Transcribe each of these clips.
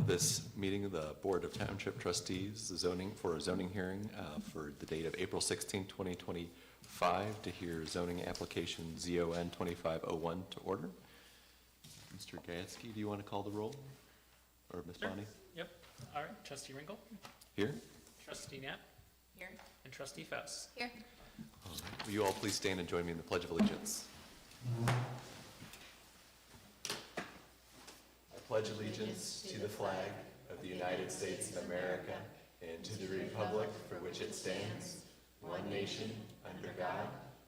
this meeting of the Board of Township Trustees for a zoning hearing for the date of April 16, 2025 to hear zoning application ZON-25-01 to order. Mr. Gaetsky, do you want to call the roll? Or Ms. Bonnie? Yep. All right. Trustee Ringel? Here. Trustee Knapp? Here. And Trustee Faust? Here. All right. Will you all please stand and join me in the Pledge of Allegiance? I pledge allegiance to the flag of the United States of America and to the republic for which it stands, one nation, under God,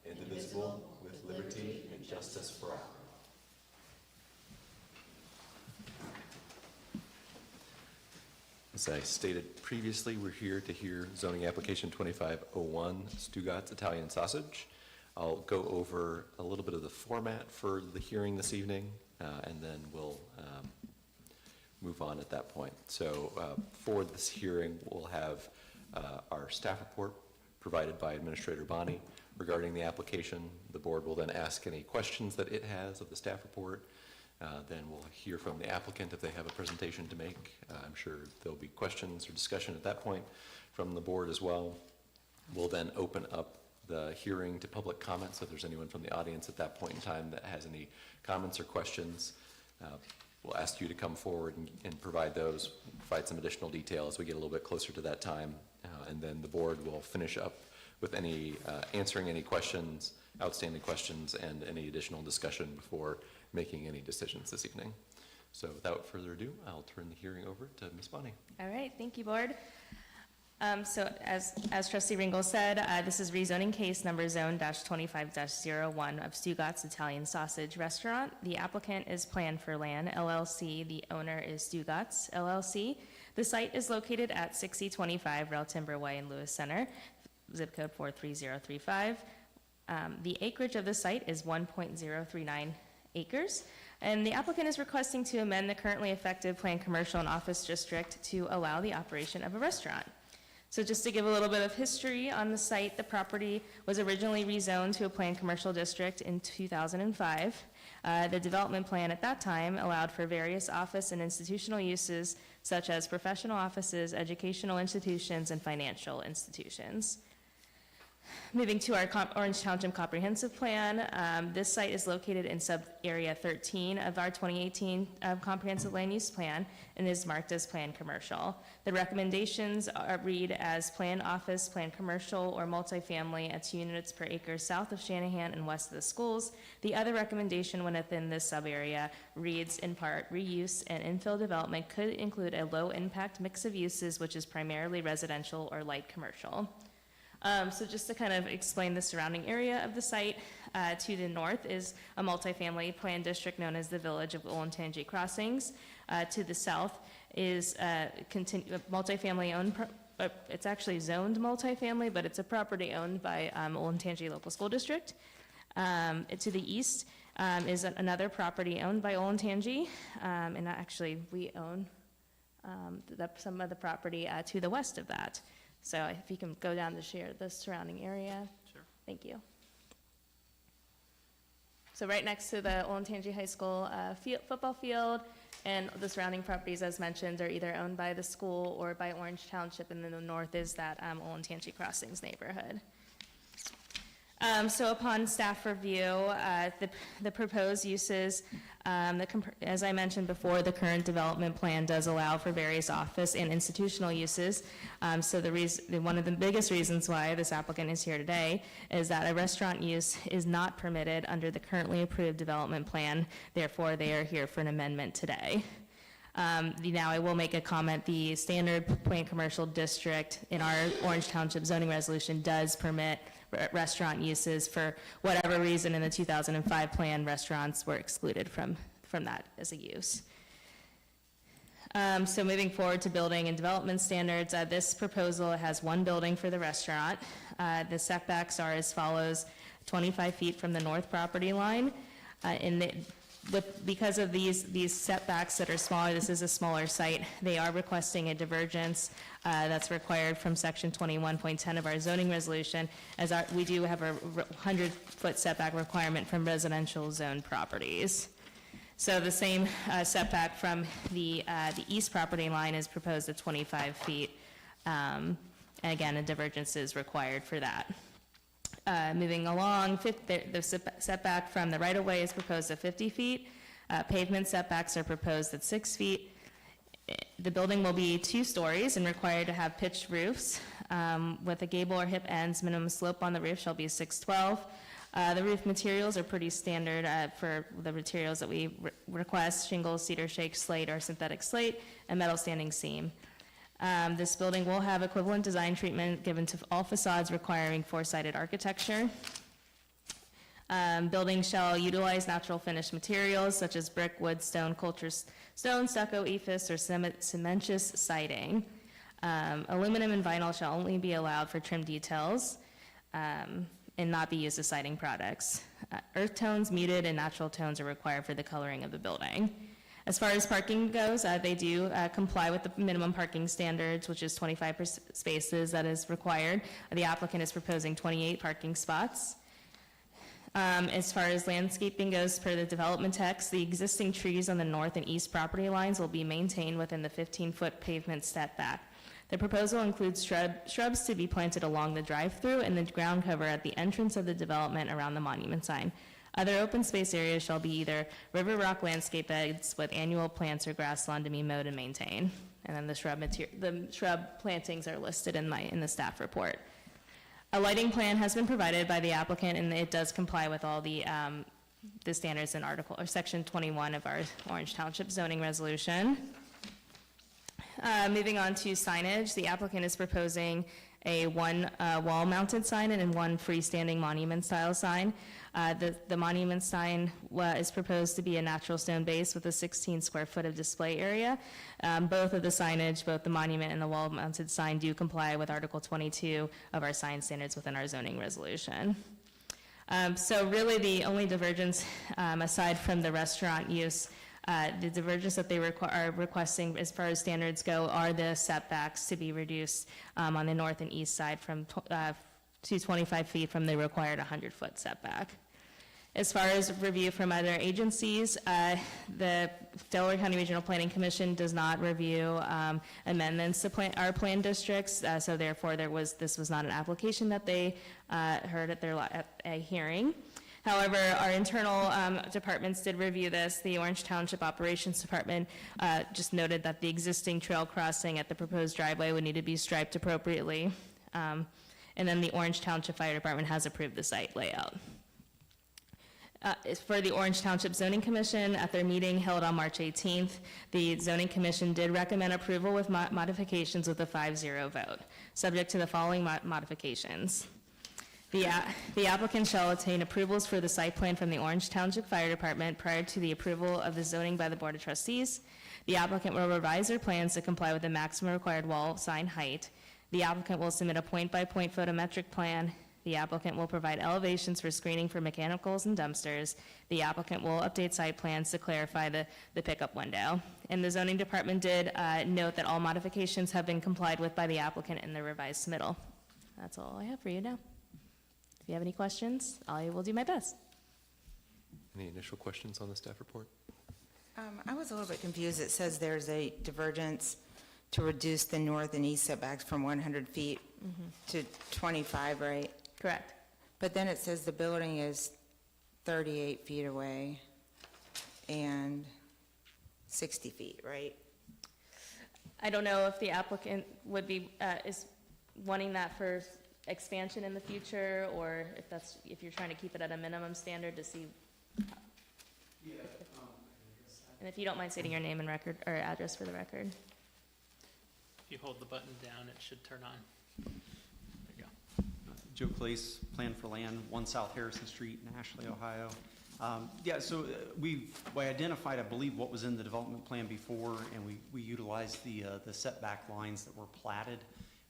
indivisible, with liberty and justice for all. As I stated previously, we're here to hear zoning application 2501, Stugatz Italian Sausage. I'll go over a little bit of the format for the hearing this evening, and then we'll move on at that point. So for this hearing, we'll have our staff report provided by Administrator Bonnie regarding the application. The board will then ask any questions that it has of the staff report. Then we'll hear from the applicant if they have a presentation to make. I'm sure there'll be questions or discussion at that point from the board as well. We'll then open up the hearing to public comments. So if there's anyone from the audience at that point in time that has any comments or questions, we'll ask you to come forward and provide those, provide some additional detail as we get a little bit closer to that time. And then the board will finish up with any answering any questions, outstanding questions, and any additional discussion before making any decisions this evening. So without further ado, I'll turn the hearing over to Ms. Bonnie. All right, thank you, board. So as Trustee Ringel said, this is rezoning case number ZON-25-01 of Stugatz Italian Sausage Restaurant. The applicant is Plan for Land, LLC. The owner is Stugatz, LLC. The site is located at 6025 Rail Timber Way in Lewis Center, zip code 43035. The acreage of the site is 1.039 acres, and the applicant is requesting to amend the currently effective planned commercial and office district to allow the operation of a restaurant. So just to give a little bit of history on the site, the property was originally rezoned to a planned commercial district in 2005. The development plan at that time allowed for various office and institutional uses such as professional offices, educational institutions, and financial institutions. Moving to our Orange Township Comprehensive Plan, this site is located in sub-area 13 of our 2018 Comprehensive Land Use Plan and is marked as planned commercial. The recommendations read as planned office, planned commercial, or multifamily at 2 units per acre south of Shanahan and west of the schools. The other recommendation within this sub-area reads in part, reuse and infill development could include a low-impact mix of uses, which is primarily residential or light commercial. So just to kind of explain the surrounding area of the site, to the north is a multifamily planned district known as the Village of Olentangy Crossings. To the south is multifamily owned, it's actually zoned multifamily, but it's a property owned by Olentangy Local School District. To the east is another property owned by Olentangy, and actually we own some of the property to the west of that. So if you can go down to share the surrounding area. Sure. Thank you. So right next to the Olentangy High School football field, and the surrounding properties, as mentioned, are either owned by the school or by Orange Township, and then the north is that Olentangy Crossings neighborhood. So upon staff review, the proposed uses, as I mentioned before, the current development plan does allow for various office and institutional uses. So one of the biggest reasons why this applicant is here today is that a restaurant use is not permitted under the currently approved development plan. Therefore, they are here for an amendment today. Now I will make a comment. The standard planned commercial district in our Orange Township zoning resolution does permit restaurant uses. For whatever reason in the 2005 plan, restaurants were excluded from that as a use. So moving forward to building and development standards, this proposal has one building for the restaurant. The setbacks are as follows: 25 feet from the north property line. Because of these setbacks that are smaller, this is a smaller site, they are requesting a divergence that's required from section 21.10 of our zoning resolution, as we do have a 100-foot setback requirement from residential zone properties. So the same setback from the east property line is proposed at 25 feet. And again, a divergence is required for that. Moving along, the setback from the right-of-way is proposed at 50 feet. Pavement setbacks are proposed at 6 feet. The building will be 2 stories and required to have pitched roofs. With a gable or hip ends, minimum slope on the roof shall be 612. The roof materials are pretty standard for the materials that we request: shingles, cedar shake, slate, or synthetic slate, and metal standing seam. This building will have equivalent design treatment given to all facades requiring 4-sided architecture. Buildings shall utilize natural finish materials such as brick, wood, stone, culture stone, stucco, ephes, or cementitious siding. Aluminum and vinyl shall only be allowed for trim details and not be used as siding products. Earth tones, muted, and natural tones are required for the coloring of the building. As far as parking goes, they do comply with the minimum parking standards, which is 25 spaces that is required. The applicant is proposing 28 parking spots. As far as landscaping goes, per the development text, the existing trees on the north and east property lines will be maintained within the 15-foot pavement setback. The proposal includes shrubs to be planted along the drive-through and the ground cover at the entrance of the development around the monument sign. Other open space areas shall be either river rock landscape beds with annual plants or grass lawn to be mowed and maintained. And then the shrub plantings are listed in the staff report. A lighting plan has been provided by the applicant, and it does comply with all the standards in section 21 of our Orange Township zoning resolution. Moving on to signage, the applicant is proposing a one wall-mounted sign and one freestanding monument-style sign. The monument sign is proposed to be a natural stone base with a 16 square foot of display area. Both of the signage, both the monument and the wall-mounted sign, do comply with Article 22 of our sign standards within our zoning resolution. So really the only divergence, aside from the restaurant use, the divergence that they are requesting as far as standards go are the setbacks to be reduced on the north and east side from to 25 feet from the required 100-foot setback. As far as review from other agencies, the Delaware County Regional Planning Commission does not review amendments to our plan districts, so therefore this was not an application that they heard at a hearing. However, our internal departments did review this. The Orange Township Operations Department just noted that the existing trail crossing at the proposed driveway would need to be striped appropriately. And then the Orange Township Fire Department has approved the site layout. For the Orange Township Zoning Commission, at their meeting held on March 18th, the Zoning Commission did recommend approval with modifications with a 5-0 vote, subject to the following modifications. The applicant shall obtain approvals for the site plan from the Orange Township Fire Department prior to the approval of the zoning by the Board of Trustees. The applicant will revise their plans to comply with the maximum required wall sign height. The applicant will submit a point-by-point photometric plan. The applicant will provide elevations for screening for mechanicals and dumpsters. The applicant will update site plans to clarify the pickup window. And the zoning department did note that all modifications have been complied with by the applicant in the revised submittal. That's all I have for you now. If you have any questions, I will do my best. Any initial questions on the staff report? I was a little bit confused. It says there's a divergence to reduce the north and east setbacks from 100 feet to 25, right? Correct. But then it says the building is 38 feet away and 60 feet, right? I don't know if the applicant would be, is wanting that for expansion in the future, or if you're trying to keep it at a minimum standard to see. And if you don't mind stating your name and record, or address for the record. If you hold the button down, it should turn on. There you go. Joe Clace, Plan for Land, 1 South Harrison Street in Ashley, Ohio. So we identified, I believe, what was in the development plan before, and we utilized the setback lines that were platted,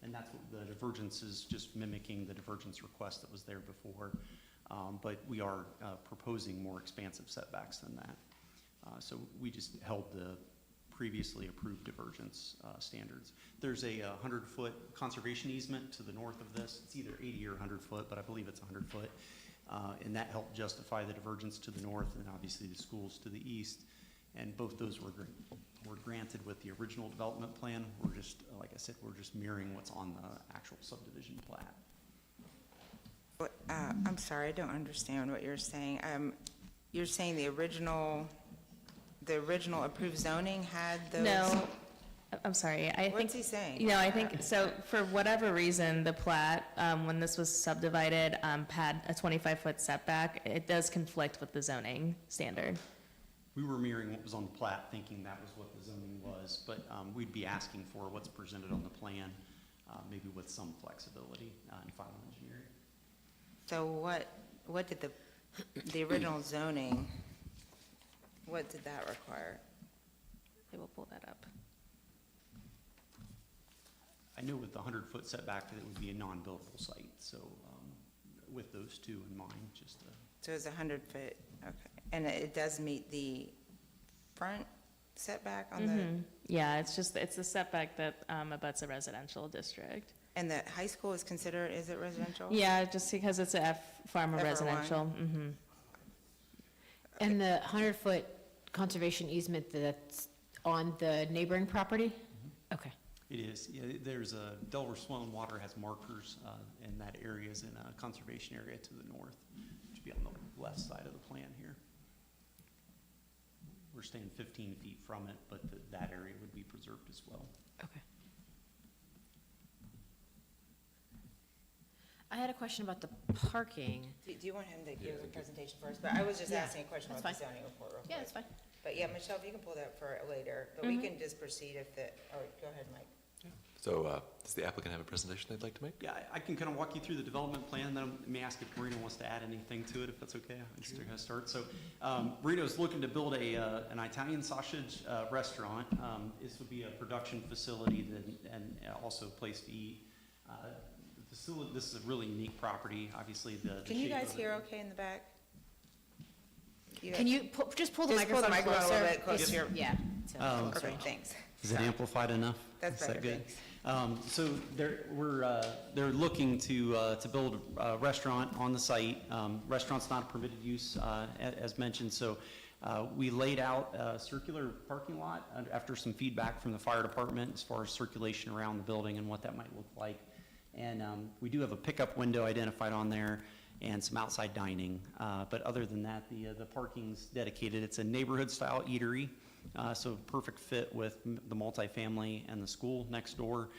and that's what the divergence is, just mimicking the divergence request that was there before. But we are proposing more expansive setbacks than that. So we just held the previously approved divergence standards. There's a 100-foot conservation easement to the north of this. It's either 80 or 100 foot, but I believe it's 100 foot. And that helped justify the divergence to the north, and obviously the schools to the east. And both those were granted with the original development plan. We're just, like I said, we're just mirroring what's on the actual subdivision plat. I'm sorry, I don't understand what you're saying. You're saying the original approved zoning had those? No, I'm sorry, I think. What's he saying? You know, I think, so for whatever reason, the plat, when this was subdivided, had a 25-foot setback. It does conflict with the zoning standard. We were mirroring what was on the plat, thinking that was what the zoning was, but we'd be asking for what's presented on the plan, maybe with some flexibility in final engineering. So what did the original zoning, what did that require? I will pull that up. I know with the 100-foot setback that it would be a non-buildable site, so with those two in mind, just So it's 100 foot, okay. And it does meet the front setback on the, Yeah, it's the setback that abuts a residential district. and the high school is considered, is it residential? Yeah, just because it's a farm or FR1. residential. Mm-hmm. And the 100-foot conservation easement that's on the neighboring property? Okay. it is. Yeah, there's a, Delaware Soil and Water has markers, and that area is in a conservation area to the north, which would be on the left side of the plan here. We're staying 15 feet from it, but that area would be preserved as well. Okay. I had a question about the parking. Do you want him to give a presentation first? But I was just Yeah, asking a question that's about the fine. zoning report real quick. Yeah, that's fine. But yeah, Michelle, if you can pull that for later, but we can just proceed if the, oh, go ahead, Mike. So does the applicant have a presentation they'd like to make? Yeah, I can kind of walk you through the development plan, then I may ask if Marina wants to add anything to it, if that's okay. I'm just going to start. So Marina's looking to build an Italian sausage restaurant. This would be a production facility and also a place to eat. The facility, this is a really unique property, obviously. Can you shape guys of it. hear okay in the back? Can you just pull the Just pull the microphone microphone a closer? little bit closer to your- Yeah. Perfect, thanks. Is it amplified enough? That's Is that better, good? thanks. So they're looking to build a restaurant on the site. Restaurant's not a permitted use, as mentioned, so we laid out a circular parking lot after some feedback from the fire department as far as circulation around the building and what that might look like. And we do have a pickup window identified on there and some outside dining. But other than that, the parking's dedicated. It's a neighborhood-style eatery. So perfect fit with the multifamily and the school next door.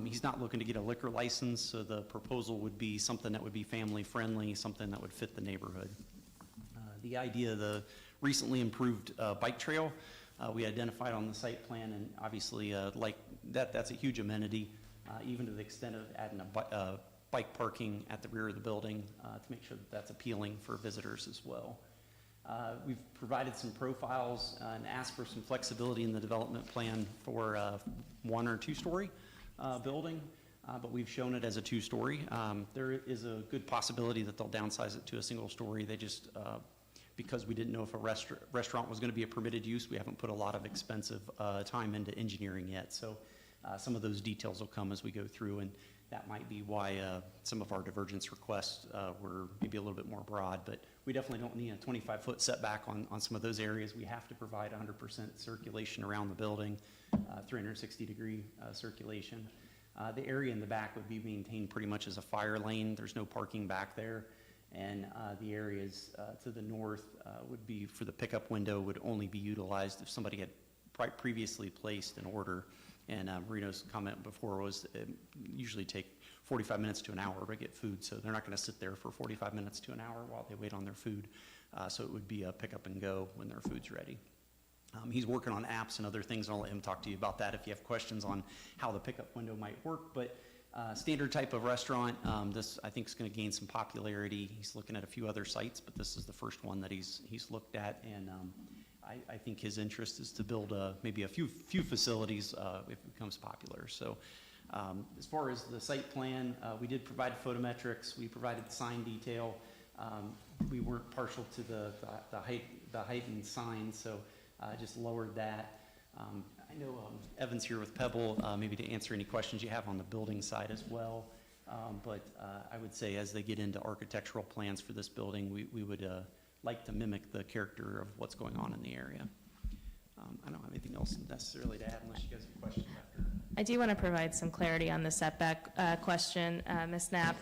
He's not looking to get a liquor license, so the proposal would be something that would be family-friendly, something that would fit the neighborhood. The idea of the recently improved bike trail, we identified on the site plan, and obviously like that's a huge amenity, even to the extent of adding a bike parking at the rear of the building to make sure that that's appealing for visitors as well. We've provided some profiles and asked for some flexibility in the development plan for one or two-story building, but we've shown it as a two-story. There is a good possibility that they'll downsize it to a single story. They just, because we didn't know if a restaurant was going to be a permitted use, we haven't put a lot of expensive time into engineering yet. So some of those details will come as we go through, and that might be why some of our divergence requests were maybe a little bit more broad, but we definitely don't need a 25-foot setback on some of those areas. We have to provide 100% circulation around the building, 360-degree circulation. The area in the back would be maintained pretty much as a fire lane. There's no parking back there. And the areas to the north would be, for the pickup window, would only be utilized if somebody had previously placed an order. And Marino's comment before was it usually take 45 minutes to an hour to get food, so they're not going to sit there for 45 minutes to an hour while they wait on their food. So it would be a pick up and go when their food's ready. He's working on apps and other things, and I'll let him talk to you about that if you have questions on how the pickup window might work. But standard type of restaurant, this I think is going to gain some popularity. He's looking at a few other sites, but this is the first one that he's looked at, and I think his interest is to build maybe a few facilities if it becomes popular. So as far as the site plan, we did provide photometrics. We provided sign detail. We weren't partial to the height and sign, so just lowered that. I know Evan's here with Pebble, maybe to answer any questions you have on the building side as well. But I would say as they get into architectural plans for this building, we would like to mimic the character of what's going on in the area. I don't have anything else necessarily to add unless you guys have questions after. I do want to provide some clarity on the setback question, Ms. Knapp.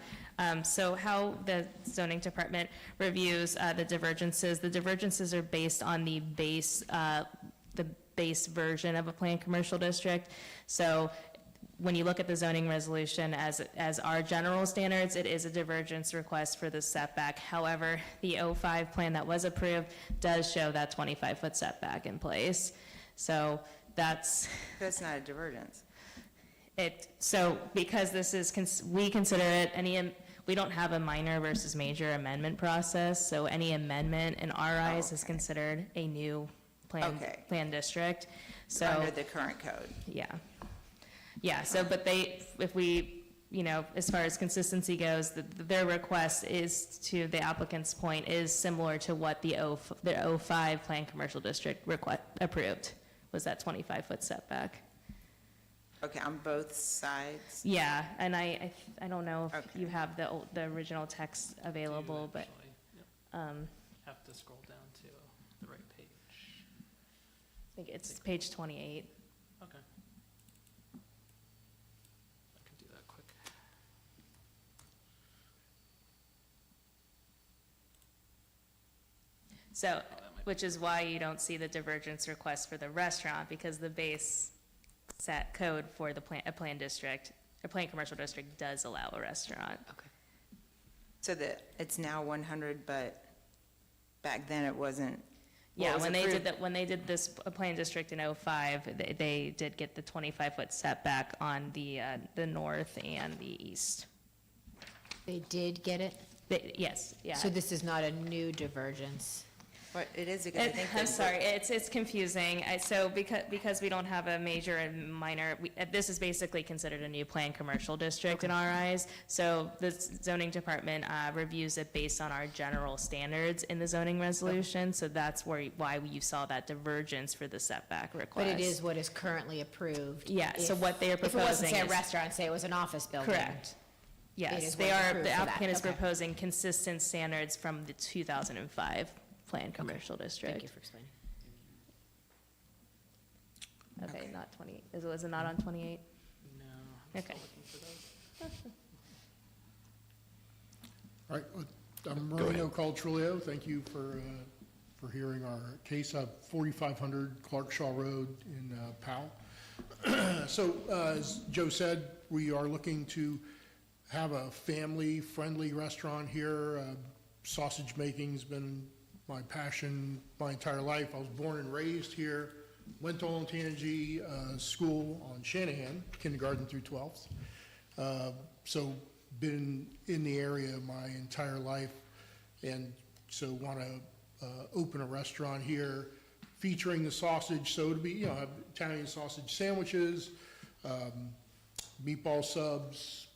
So how the zoning department reviews the divergences are based on the base version of a planned commercial district. So when you look at the zoning resolution as our general standards, it is a divergence request for the setback. However, the 05 plan that was approved does show that 25-foot setback in place. So that's That's not a divergence. so because this is, we consider it we don't have a minor versus major amendment process, so any amendment in our eyes is okay. considered a new Okay. plan district. So, Under the current code. yeah. Yeah, so, but if we, as far as consistency goes, their request is, to the applicant's point, is similar to what the 05 Plan Commercial District approved, was that 25-foot setback. Okay, on both sides? Yeah, and I don't know if Okay. you have the original text available, but, Actually, yep. Have to scroll down to the right page. I think it's page 28. Okay. I can do that quick. So, Oh, that might which is why you don't see the divergence request for the restaurant, because the base set code for a planned district, a planned commercial district does allow a restaurant. Okay. So that it's now 100, but back then it wasn't? Yeah, was when they approved? did when they did this planned district in 05, they did get the 25-foot setback on the north and the east. They did get it? Yes, yeah. So this is not a new divergence? But it is, because I think. I'm they sorry, put- it's confusing. So because we don't have a major and minor, this is basically considered a new planned commercial district in our eyes. So the zoning department reviews it based on our general standards in the zoning resolution. So that's why you saw that divergence for the setback request. But it is what is currently approved? Yeah, so If- what they are If it wasn't, proposing say, a is- restaurant, say it was an office building? Correct. It Yes, is they what's are, approved the for that. applicant is Okay. proposing consistent standards from the 2005 planned commercial district. Thank you for explaining. Okay, not 28, was it not on 28? No, I'm Okay. still looking for those. All right, I'm Go Marino ahead. Coltrulio. Thank you for hearing our case. 4500 Clark Shaw Road in Powell. So, as Joe said, we are looking to have a family-friendly restaurant here. Sausage making's been my passion my entire life. I was born and raised here, went to Olentangy School on Shanahan, kindergarten through 12th. So been in the area my entire life, and so want to open a restaurant here featuring the sausage. So it'll be, have Italian sausage sandwiches, meatball subs,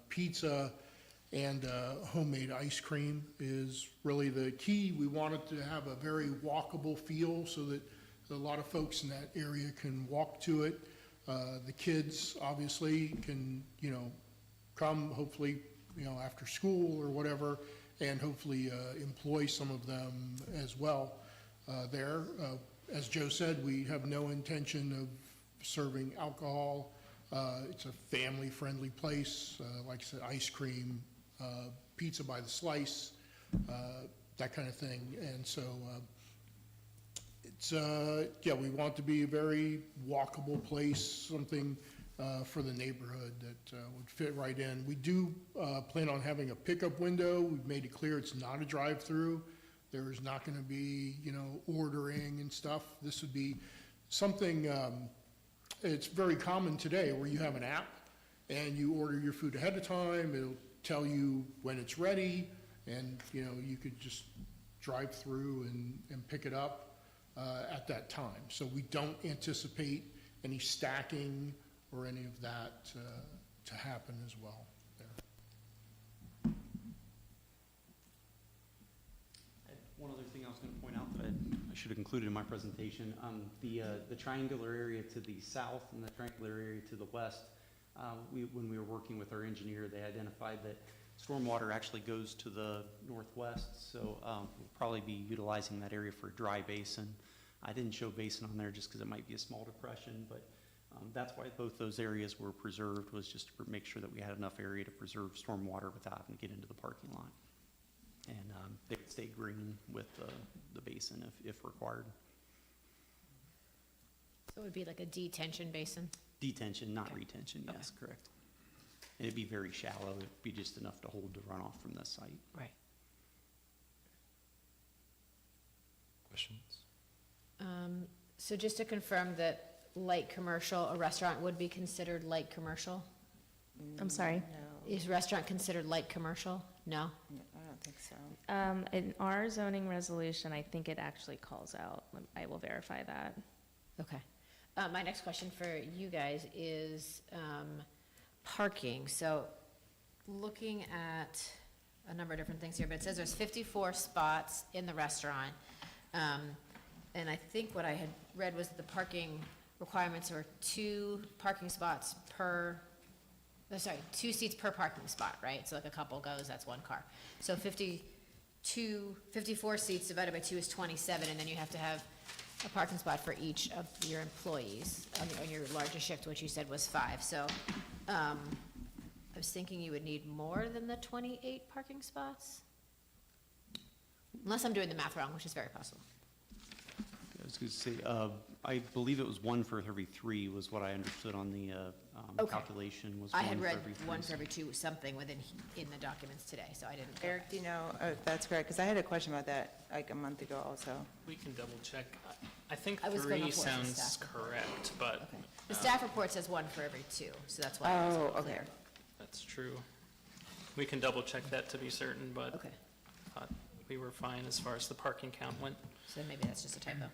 pizza, and homemade ice cream is really the key. We wanted to have a very walkable feel so that a lot of folks in that area can walk to it. The kids obviously can, come hopefully, after school or whatever, and hopefully employ some of them as well there. As Joe said, we have no intention of serving alcohol. It's a family-friendly place. Like I said, ice cream, pizza by the slice, that kind of thing. And so it's, we want to be a very walkable place, something for the neighborhood that would fit right in. We do plan on having a pickup window. We've made it clear it's not a drive-through. There is not going to be, ordering and stuff. This would be something, it's very common today where you have an app and you order your food ahead of time. It'll tell you when it's ready, and, you could just drive through and pick it up at that time. So we don't anticipate any stacking or any of that to happen as well there. One other thing I was going to point out that I should have included in my presentation, the triangular area to the south and the triangular area to the west, when we were working with our engineer, they identified that stormwater actually goes to the northwest, so we'll probably be utilizing that area for a dry basin I didn't show basin on there just because it might be a small depression, but that's why both those areas were preserved, was just to make sure that we had enough area to preserve stormwater without having to get into the parking lot. And they would stay green with the basin if required. So it would be like a detention basin? Detention, not retention, yes, correct. And it'd be very shallow. It'd be just enough to hold the runoff from the site. Right. Questions? So just to confirm that light commercial, a restaurant would be considered light commercial? I'm sorry. No, Is restaurant considered light commercial? No? I don't think so. In our zoning resolution, I think it actually calls out, I will verify that. Okay. My next question for you guys is parking. So looking at a number of different things here, but it says there's 54 spots in the restaurant. And I think what I had read was that the parking requirements are 2 parking spots per, 2 seats per parking spot, right? So like a couple goes, that's 1 car. So 54 seats divided by 2 is 27, and then you have to have a parking spot for each of your employees on your largest shift, which you said was 5. So I was thinking you would need more than the 28 parking spots? Unless I'm doing the math wrong, which is very possible. I was going to say, I believe it was 1 for every 3 was what I understood on the Okay. calculation was I 1 had for read every 3. 1 for every 2 something in the documents today, so I didn't. Eric, do you know if that's correct? Because I had a question about that like a month ago also. We can double check. I think I was going 3 off what was in sounds staff report. correct, but Okay. The staff report says 1 for every 2, so that's why I was Oh, okay. unclear. that's true. We can double check that to be certain, but Okay, we were fine as far as the parking count went. so maybe that's just a typo.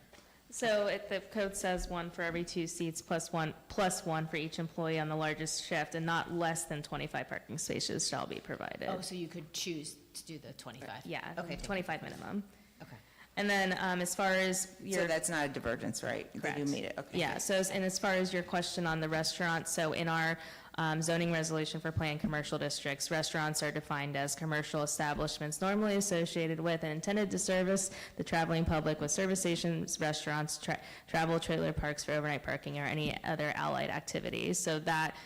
So the code says 1 for every 2 seats plus one for each employee on the largest shift, and not less than 25 parking spaces shall be provided. Oh, so you could choose to do the 25? Yeah, Okay, thank you. 25 minimum. Okay. And then as far as your. So that's not a divergence, right? They do Correct. meet it, okay. Yeah, so, and as far as your question on the restaurant, so in our zoning resolution for planned commercial districts, restaurants are defined as commercial establishments normally associated with and intended to service the traveling public with service stations, restaurants, travel trailer parks for overnight parking, or any other allied activities. So that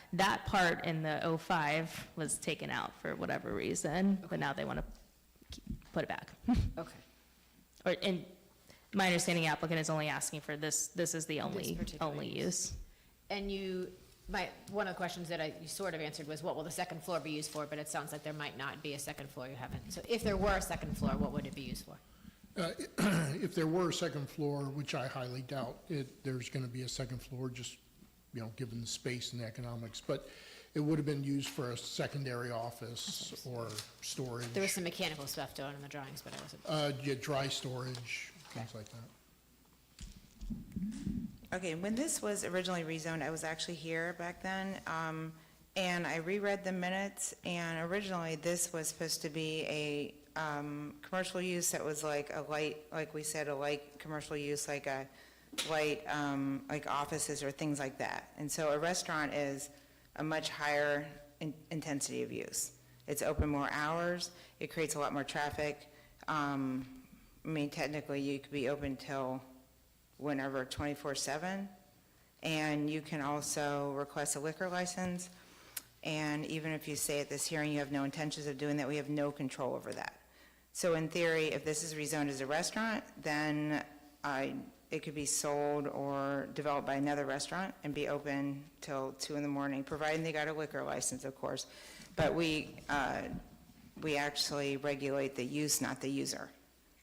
part in the 05 was taken out for whatever reason, but now they want to put it back. Okay. Or, and my understanding applicant is only asking for this is the only particular use. And one of the questions that you sort of answered was, what will the second floor be used for? But it sounds like there might not be a second floor, you haven't. So if there were a second floor, what would it be used for? If there were a second floor, which I highly doubt, there's going to be a second floor, just, given the space and the economics, but it would have been used for a secondary office or storage. There was some mechanical stuff done in the drawings, but I wasn't. Yeah, dry storage, things like that. Okay, when this was originally rezoned, I was actually here back then, and I reread the minutes, and originally this was supposed to be a commercial use that was like a light, like we said, a light commercial use, like a light, like offices or things like that. And so a restaurant is a much higher intensity of use. It's open more hours, it creates a lot more traffic. I mean, technically, you could be open till whenever, 24/7, and you can also request a liquor license, and even if you say at this hearing you have no intentions of doing that, we have no control over that. So in theory, if this is rezoned as a restaurant, then it could be sold or developed by another restaurant and be open till 2 in the morning, providing they got a liquor license, of course. But we actually regulate the use, not the user.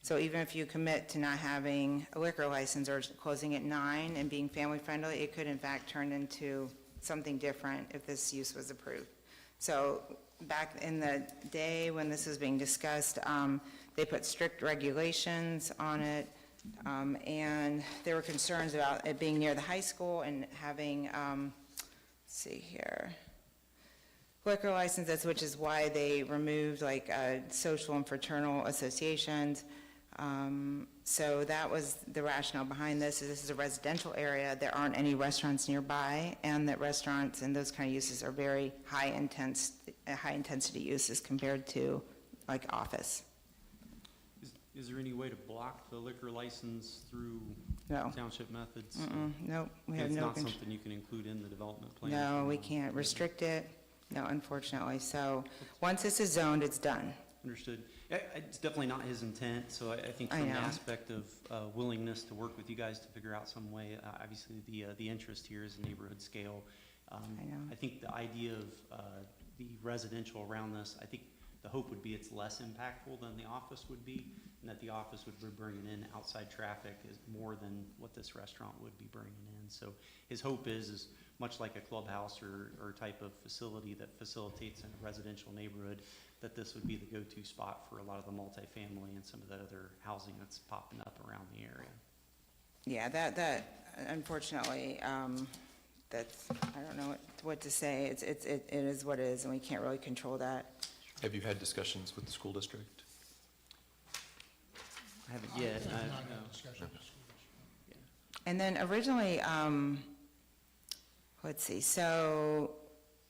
So even if you commit to not having a liquor license or closing at 9 and being family-friendly, it could in fact turn into something different if this use was approved. So back in the day when this was being discussed, they put strict regulations on it, and there were concerns about it being near the high school and having, let's see here, liquor licenses, which is why they removed like social and fraternal associations. So that was the rationale behind this. This is a residential area. There aren't any restaurants nearby, and that restaurants and those kind of uses are very high intensity uses compared to like office. Is there any way to block the liquor license through No. township methods? Nope, we have It's no not control. something you can include in the development plan? No, we can't restrict it, no, unfortunately. So, once this is zoned, it's done. Understood. It's definitely not his intent, so I think I from the know. aspect of willingness to work with you guys to figure out some way, obviously, the interest here is neighborhood scale. I know. I think the idea of the residential around this, I think the hope would be it's less impactful than the office would be, and that the office would be bringing in outside traffic is more than what this restaurant would be bringing in. So his hope is much like a clubhouse or type of facility that facilitates in a residential neighborhood, that this would be the go-to spot for a lot of the multifamily and some of the other housing that's popping up around the area. Yeah, that unfortunately, that's, I don't know what to say. It is what it is, and we can't really control that. Have you had discussions with the school district? I haven't yet. Not no. had a discussion with the school district. And then originally, let's see, so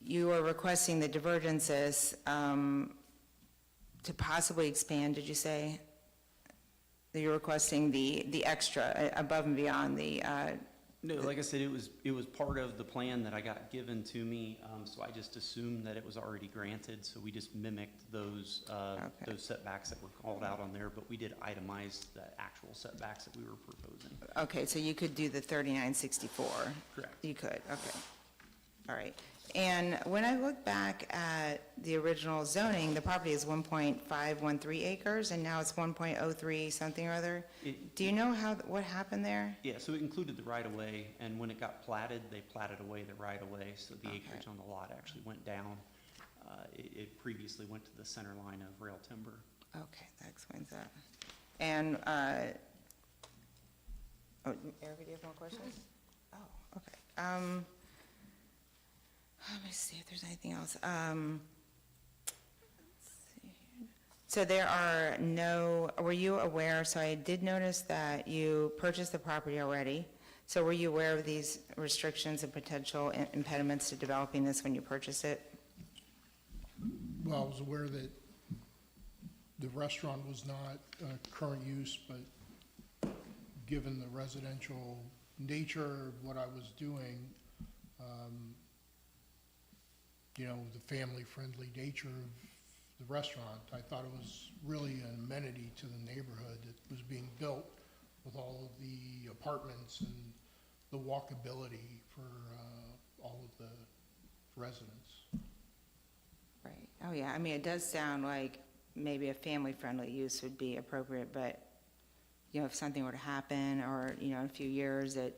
you were requesting the divergences to possibly expand, did you say? That you're requesting the extra above and beyond the, No, like I said, it was part of the plan that I got given to me, so I just assumed that it was already granted, so we just mimicked those setbacks that were called out on there, but we did itemize the actual setbacks that we were proposing. okay, so you could do the 3964? Correct. You could, okay. All right. And when I look back at the original zoning, the property is 1.513 acres, and now it's 1.03 something or other. Do you know what happened there? Yeah, so it included the right-of-way, and when it got platted, they platted away the right-of-way, so the Okay. acreage on the lot actually went down. It previously went to the center line of rail timber. Okay, that explains that. And, Erica, do you have more questions? Oh, okay. Let me see if there's anything else. Let's see here. So there are were you aware, so I did notice that you purchased the property already. So were you aware of these restrictions and potential impediments to developing this when you purchased it? Well, I was aware that the restaurant was not current use, but given the residential nature of what I was doing, the family-friendly nature of the restaurant, I thought it was really an amenity to the neighborhood that was being built with all of the apartments and the walkability for all of the residents. Right. Oh, yeah. I mean, it does sound like maybe a family-friendly use would be appropriate, but, if something were to happen or, in a few years that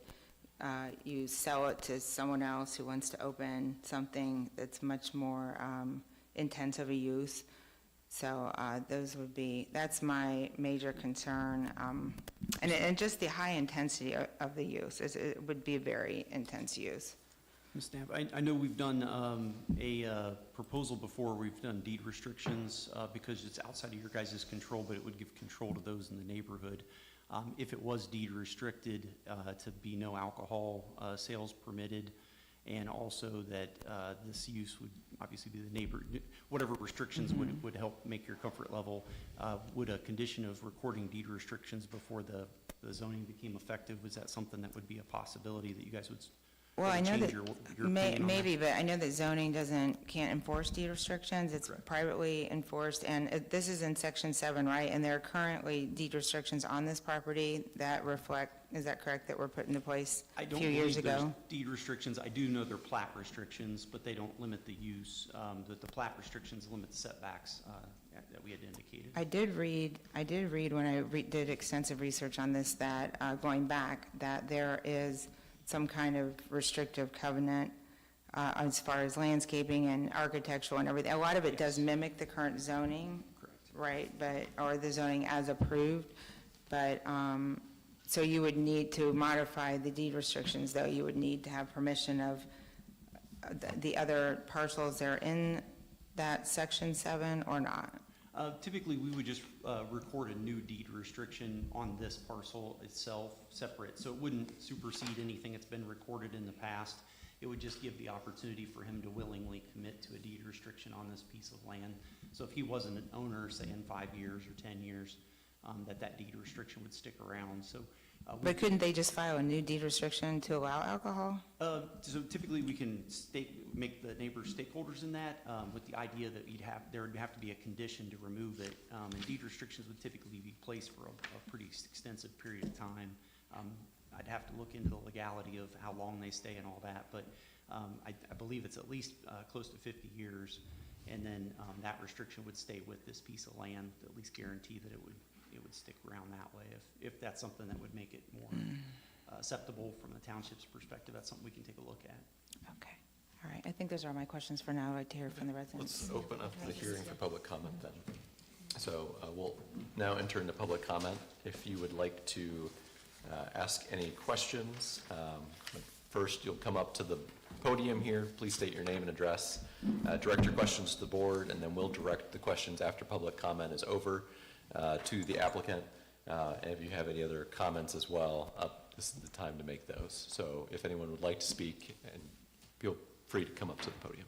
you sell it to someone else who wants to open something that's much more intense of a use. So that's my major concern. And just the high intensity of the use, it would be a very intense use. Ms. Stamp, I know we've done a proposal before, we've done deed restrictions because it's outside of your guys' control, but it would give control to those in the neighborhood. If it was deed restricted to be no alcohol sales permitted, and also that this use would obviously be the neighbor, whatever restrictions would help make your comfort level, would a condition of recording deed restrictions before the zoning became effective, was that something that would be a possibility that you guys would Well, I know change that, your opinion on that? maybe, but I know that zoning can't enforce deed restrictions. It's Correct. privately enforced, and this is in section 7, right? And there are currently deed restrictions on this property that reflect, is that correct, that were put into place I a don't few years believe there's ago? deed restrictions. I do know they're plat restrictions, but they don't limit the use. The plat restrictions limit the setbacks that we had indicated. I did read when I did extensive research on this, that, going back, that there is some kind of restrictive covenant as far as landscaping and architectural and everything. A lot of it does mimic the current zoning. Correct. Right, or the zoning as approved, but, so you would need to modify the deed restrictions, though. You would need to have permission of the other parcels that are in that section 7 or not? Typically, we would just record a new deed restriction on this parcel itself, separate, so it wouldn't supersede anything that's been recorded in the past. It would just give the opportunity for him to willingly commit to a deed restriction on this piece of land. So if he wasn't an owner, say in 5 years or 10 years, that deed restriction would stick around, so. But couldn't they just file a new deed restriction to allow alcohol? So typically, we can make the neighbors stakeholders in that, with the idea that there would have to be a condition to remove it. And deed restrictions would typically be placed for a pretty extensive period of time. I'd have to look into the legality of how long they stay and all that, but I believe it's at least close to 50 years. And then that restriction would stay with this piece of land, to at least guarantee that it would stick around that way. If that's something that would make it more acceptable from the township's perspective, that's something we can take a look at. Okay, all right. I think those are my questions for now. I'd like to hear from the residents. Let's open up the hearing for public comment then. So we'll now enter into public comment. If you would like to ask any questions, first you'll come up to the podium here. Please state your name and address. Direct your questions to the board, and then we'll direct the questions after public comment is over to the applicant. And if you have any other comments as well, this is the time to make those. So if anyone would like to speak, and feel free to come up to the podium.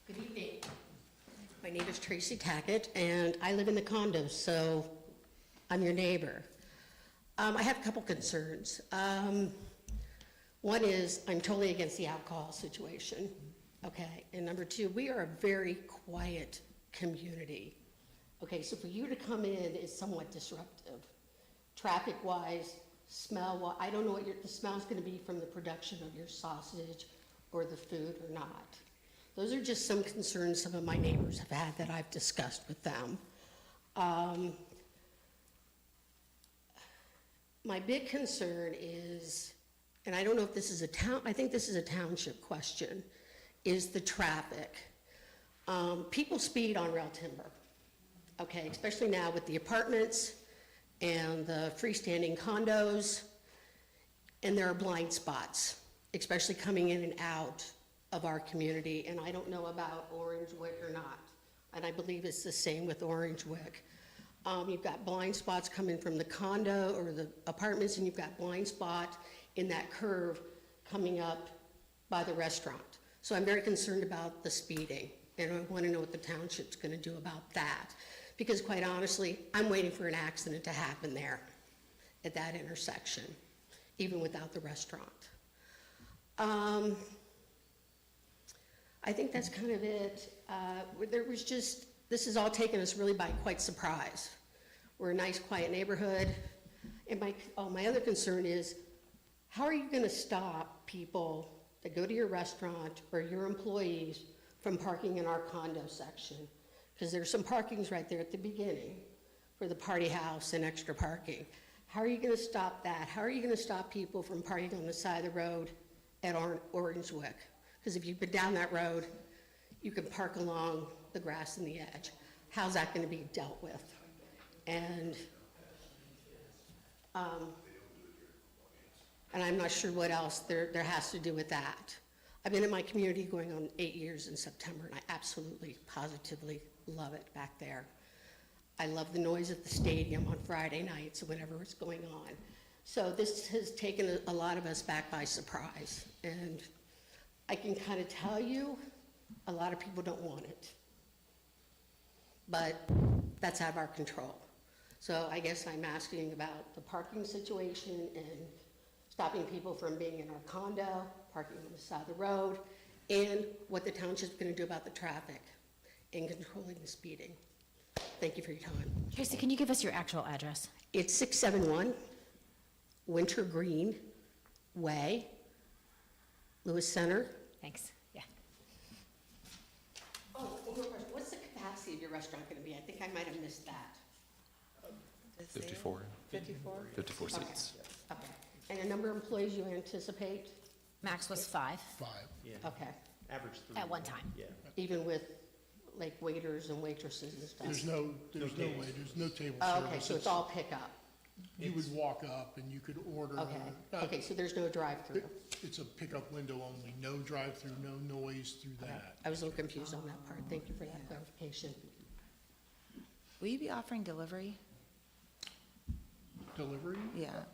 Good evening. My name is Tracy Tackett, and I live in the condos, so I'm your neighbor. I have a couple concerns. One is I'm totally against the alcohol situation, okay? And number two, we are a very quiet community. Okay, so for you to come in is somewhat disruptive. Traffic-wise, smell-wise, I don't know what the smell's gonna be from the production of your sausage or the food or not. Those are just some concerns some of my neighbors have had that I've discussed with them. My big concern is, and I don't know if this is I think this is a township question, is the traffic. People speed on Rail Timber. Okay, especially now with the apartments and the freestanding condos, and there are blind spots, especially coming in and out of our community, and I don't know about Orangewick or not, and I believe it's the same with Orangewick. You've got blind spots coming from the condo or the apartments, and you've got blind spot in that curve coming up by the restaurant. So I'm very concerned about the speeding, and I want to know what the township's going to do about that. Because quite honestly, I'm waiting for an accident to happen there at that intersection, even without the restaurant. I think that's kind of it. This has all taken us really by quite surprise. We're a nice, quiet neighborhood. And my other concern is, how are you gonna stop people that go to your restaurant or your employees from parking in our condo section? Because there's some parkings right there at the beginning for the party house and extra parking. How are you gonna stop that? How are you gonna stop people from parking on the side of the road at Orangewick? Because if you've been down that road, you can park along the grass and the edge. How's that gonna be dealt with? And I'm not sure what else there has to do with that. I've been in my community going on 8 years in September, and I absolutely, positively love it back there. I love the noise at the stadium on Friday nights, whenever it's going on. So this has taken a lot of us back by surprise. And I can kind of tell you, a lot of people don't want it. But that's out of our control. So I guess I'm asking about the parking situation and stopping people from being in our condo, parking on the side of the road, and what the township's gonna do about the traffic and controlling the speeding. Thank you for your time. Tracy, can you give us your actual address? It's 671 Winter Green Way, Lewis Center. Thanks, yeah. Oh, one more question. What's the capacity of your restaurant gonna be? I think I might have missed that. 54? 54? 54 Okay. seats. Okay. And the number of employees you anticipate? Max was 5 5. Yeah, Okay. average 3. at one time. Yeah. Even with like waiters and waitresses and stuff? There's no way, there's no table Oh, service. okay, so it's all pickup? You would walk up and you could order. Okay, so there's no drive-through? It's a pickup window only, no drive-through, no noise through that. I was a little confused on that part. Thank you for that clarification. Will you be offering delivery? Delivery? Yeah.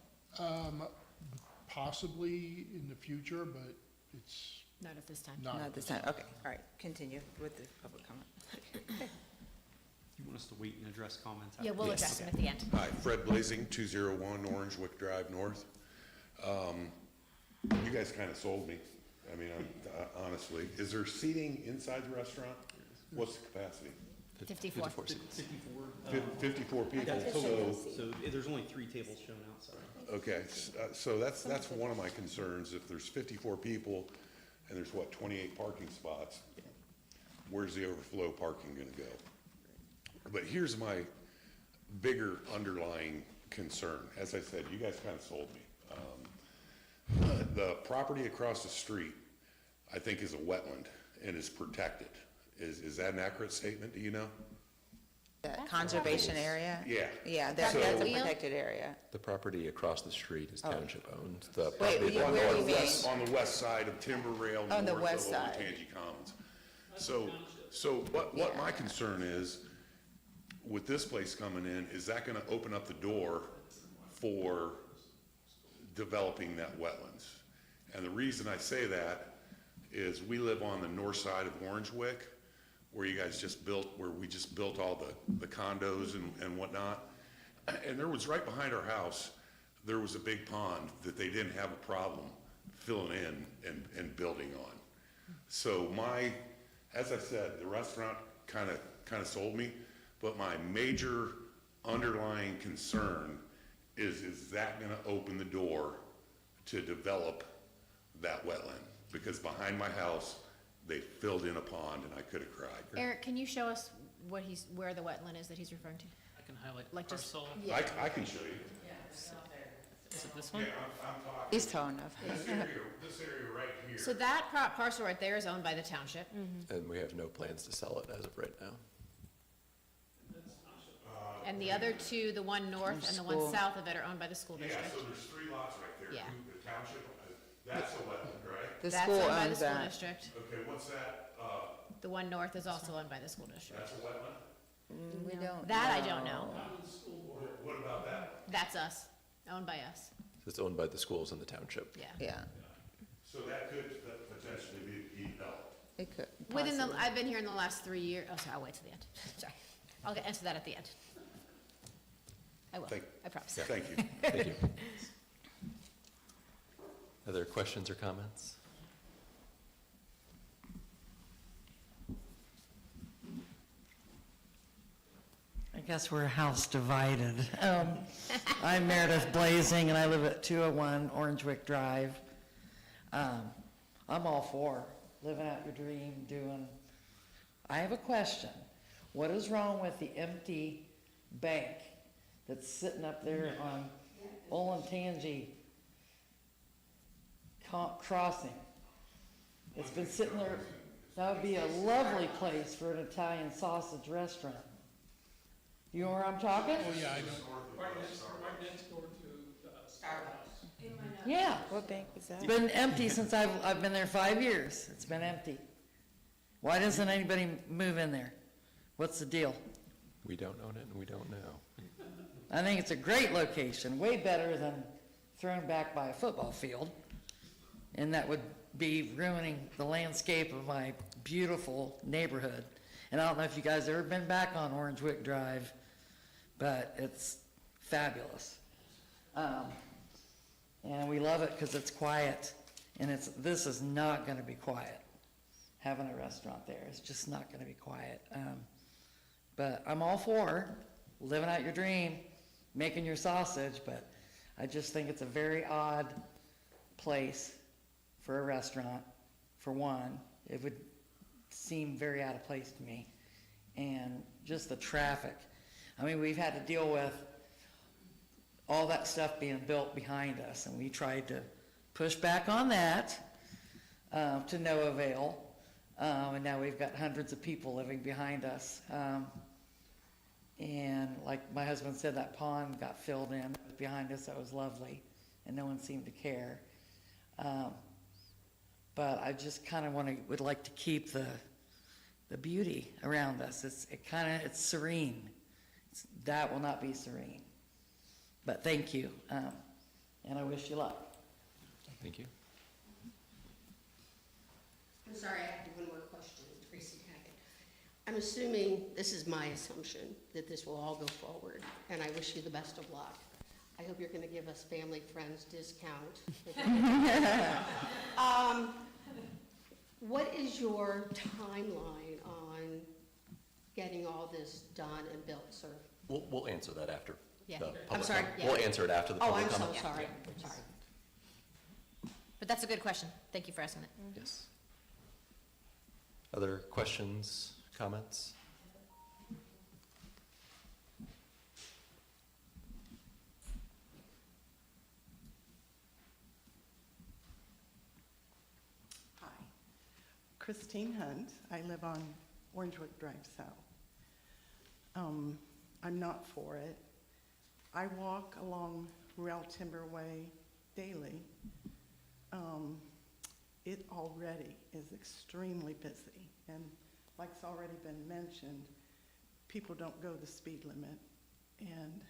Possibly in the future, but it's Not at this time. not. Not this time, okay, all right, continue with the public comment. you want us to wait and address comments? Yeah, we'll Yes. address them at the end. Hi, Fred Blazing, 201 Orangewick Drive North. You guys kind of sold me. I mean, honestly, is there seating inside the restaurant? What's the capacity? 54. 54 seats. 54 people, Yeah, so, so there's only 3 tables shown outside. okay, so that's one of my concerns. If there's 54 people and there's, what, 28 parking spots, where's the overflow parking gonna go? But here's my bigger underlying concern. As I said, you guys kind of sold me. The property across the street, I think, is a wetland and is protected. Is that an accurate statement, do you know? That conservation area? Yeah. Yeah, That's that's a wheel? protected area. The property across the street is township owned. The Oh. Wait, property where that do you mean? On the west side of Timber Rail, On the north west of Old side. Tangi Commons. So what my concern is, with this place coming in, is that gonna open up the door for developing that wetlands? And the reason I say that is we live on the north side of Orangewick, where you guys just built, where we just built all the condos and whatnot. And there was, right behind our house, there was a big pond that they didn't have a problem filling in and building on. So as I said, the restaurant kind of sold me, but my major underlying concern is that gonna open the door to develop that wetland? Because behind my house, they filled in a pond and I could have cried. Eric, can you show us where the wetland is that he's referring to? I can highlight Like just- parcel. I can show you. Is it this one? I'm talking, He's tall enough. this area right here. So that parcel right there is owned by the township. And we have no plans to sell it as of right now. And the other two, the one north and the one School. south of it, are owned by the school Yeah, district. so there's 3 lots right there. Yeah. The township, that's a wetland, right? The That's school owned by the owns school that. district. Okay, what's that, The one north is also owned by the school district. that's a wetland? We don't That I don't know. What about that? That's us, owned by us, It's owned by the schools in the township. yeah. Yeah, So that could potentially be developed. it could. Within possibly. I've been here in the last 3 years, oh, sorry, I'll wait till the end. Sorry. I'll answer that at the end. I will, I promise. Thank you. Thank you. Other questions or comments? I guess we're house divided. I'm Meredith Blazing, and I live at 201 Orangewick Drive. I'm all for living out your dream, I have a question. What is wrong with the empty bank that's sitting up there on Olentangy Crossing? It's been sitting there, that would be a lovely place for an Italian sausage restaurant. You know where I'm talking? Oh, yeah, I know. Yeah. What bank was that? It's been empty since I've been there 5 years. It's been empty. Why doesn't anybody move in there? What's the deal? We don't own it and we don't know. I think it's a great location, way better than thrown back by a football field. And that would be ruining the landscape of my beautiful neighborhood. And I don't know if you guys have ever been back on Orangewick Drive, but it's fabulous. And we love it because it's quiet, and this is not gonna be quiet. Having a restaurant there, it's just not gonna be quiet. But I'm all for living out your dream, making your sausage, but I just think it's a very odd place for a restaurant, for one. It would seem very out of place to me. And just the traffic. I mean, we've had to deal with all that stuff being built behind us, and we tried to push back on that to no avail. And now we've got hundreds of people living behind us. And like my husband said, that pond got filled in behind us. That was lovely, and no one seemed to care. But I just kind of would like to keep the beauty around us. It's serene. That will not be serene. But thank you, and I wish you luck. Thank you. I'm sorry, I have one more question, Tracy I'm assuming, this is my assumption, that this will all go forward, and I wish you the best of luck. I hope you're gonna give us family, friends discount. What is your timeline on getting all this done and built, sir? We'll answer that after. Yeah. the I'm public sorry, comment. yeah. We'll answer it after the Oh, public I'm so comment. sorry, sorry. But that's a good question. Thank you for asking it. Yes. Other questions, comments? Hi, Christine Hunt. I live on Orangewood Drive South. I'm not for it. I walk along Rail Timber Way daily. It already is extremely busy, and like's already been mentioned, people don't go the speed limit, and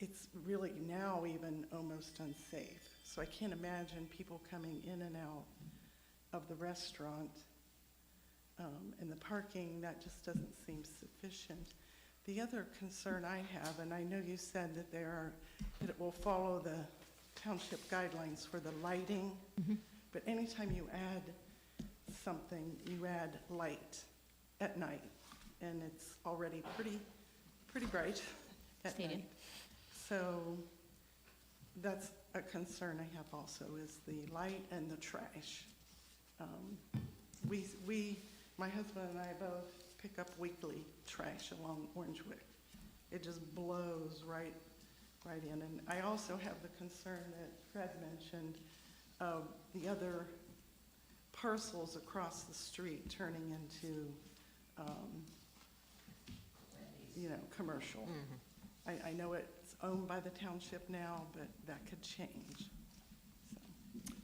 it's really now even almost unsafe. So I can't imagine people coming in and out of the restaurant, and the parking, that just doesn't seem sufficient. The other concern I have, and I know you said that that it will follow the township guidelines for the lighting, but anytime you add something, you add light at night, and it's already pretty bright at Stated. night. So that's a concern I have also, is the light and the trash. My husband and I both pick up weekly trash along Orangewood. It just blows right in. And I also have the concern that Fred mentioned of the other parcels across the street turning into, commercial. I know it's owned by the township now, but that could change.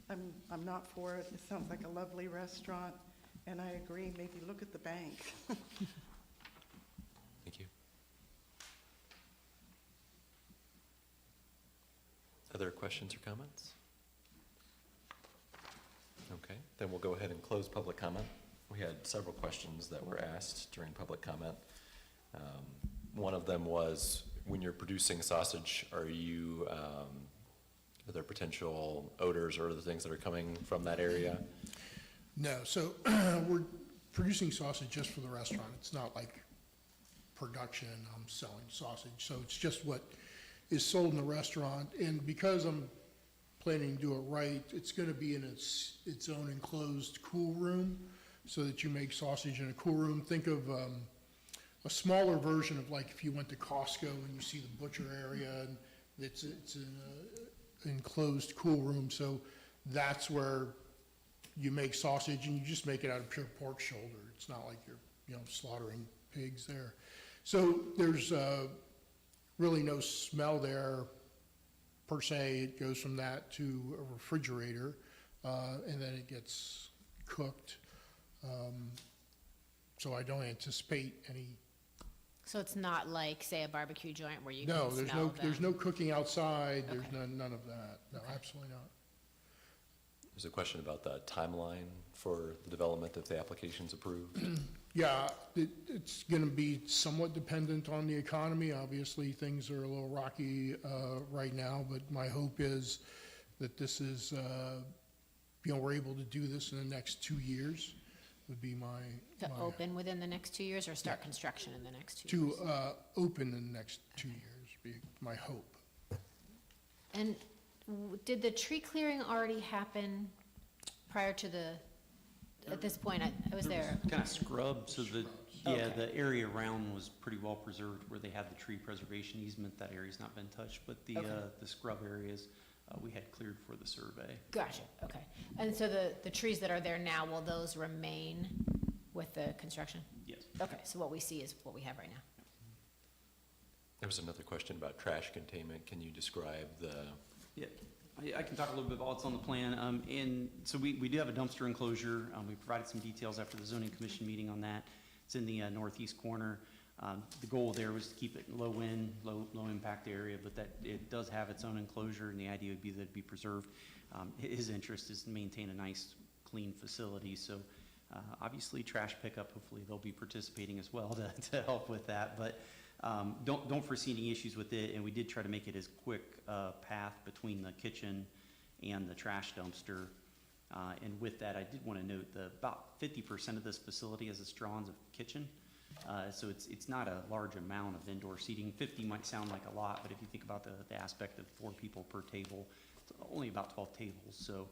So I'm not for it. It sounds like a lovely restaurant, and I agree, maybe look at the bank. Thank you. Other questions or comments? Okay, then we'll go ahead and close public comment. We had several questions that were asked during public comment. One of them was, when you're producing sausage, are there potential odors or other things that are coming from that area? No, so we're producing sausage just for the restaurant. It's not like production, I'm selling sausage. So it's just what is sold in the restaurant. And because I'm planning to do it right, it's going to be in its own enclosed cool room, so that you make sausage in a cool room. Think of a smaller version of, like, if you went to Costco and you see the butcher area, and it's an enclosed cool room. So that's where you make sausage, and you just make it out of pure pork shoulder. It's not like you're slaughtering pigs there. So there's really no smell there per se. It goes from that to a refrigerator, and then it gets cooked. So I don't anticipate any. So it's not like, say, a barbecue joint where you No, can smell there's them? no cooking outside. There's Okay. none of that. No, absolutely not. There's a question about the timeline for the development if the application's approved. Yeah, it's going to be somewhat dependent on the economy. Obviously, things are a little rocky right now, but my hope is that this is, we're able to do this in the next 2 years, would be To open within the next 2 years, or start construction in the next 2 years? to open in the next 2 years, be my hope. And did the tree clearing already happen prior to at this point? I was there. Kind of scrub, so Okay. the area around was pretty well preserved where they had the tree preservation easement. That area's not been touched, but the scrub areas, we had cleared for the survey. Gotcha, okay. And so the trees that are there now, will those remain with the construction? Yes. Okay, so what we see is what we have right now. There was another question about trash containment. Can you describe the, Yeah, I can talk a little bit about what's on the plan. And so we do have a dumpster enclosure. We provided some details after the zoning commission meeting on that. It's in the northeast corner. The goal there was to keep it low wind, low impact area, but that it does have its own enclosure, and the idea would be that it be preserved. His interest is to maintain a nice, clean facility, so Obviously, trash pickup, hopefully they'll be participating as well to help with that, but don't foresee any issues with it, and we did try to make it as quick path between the kitchen and the trash dumpster. And with that, I did want to note that about 50% of this facility has a straw kitchen. So it's not a large amount of indoor seating. 50 might sound like a lot, but if you think about the aspect of 4 people per table, it's only about 12 tables. So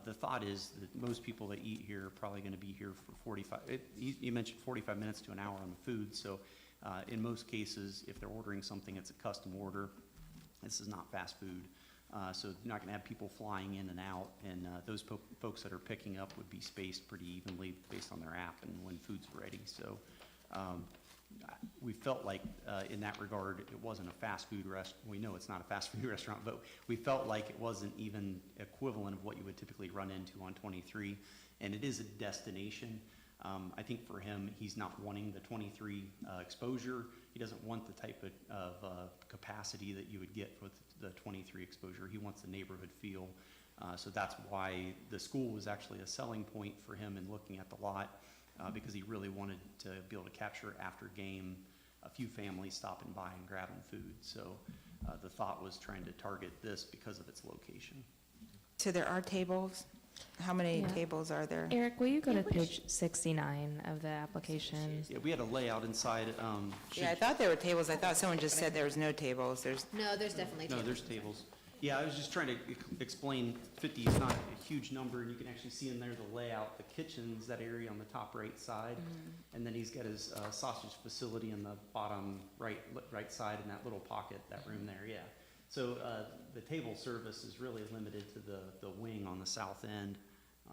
the thought is that most people that eat here are probably going to be here for 45, you mentioned 45 minutes to an hour on the food. So in most cases, if they're ordering something, it's a custom order. This is not fast food. So you're not going to have people flying in and out, and those folks that are picking up would be spaced pretty evenly based on their app and when food's ready. So we felt like in that regard, it wasn't a fast food restaurant. We know it's not a fast food restaurant, but we felt like it wasn't even equivalent of what you would typically run into on 23, and it is a destination. I think for him, he's not wanting the 23 exposure. He doesn't want the type of capacity that you would get with the 23 exposure. He wants the neighborhood feel. So that's why the school was actually a selling point for him in looking at the lot, because he really wanted to be able to capture after game a few families stopping by and grabbing food. So the thought was trying to target this because of its location. So there are tables? How many Yeah. tables are there? Eric, will you go to page 69 of the application? Yeah, we had a layout inside. Yeah, I thought there were tables. I thought someone just said there was no tables. There's, No, there's definitely No, tables. there's tables. Yeah, I was just trying to explain 50 is not a huge number, and you can actually see in there the layout. The kitchen's that area on the top right side, and then he's got his sausage facility in the bottom right side in that little pocket, that room there, yeah. So the table service is really limited to the wing on the south end.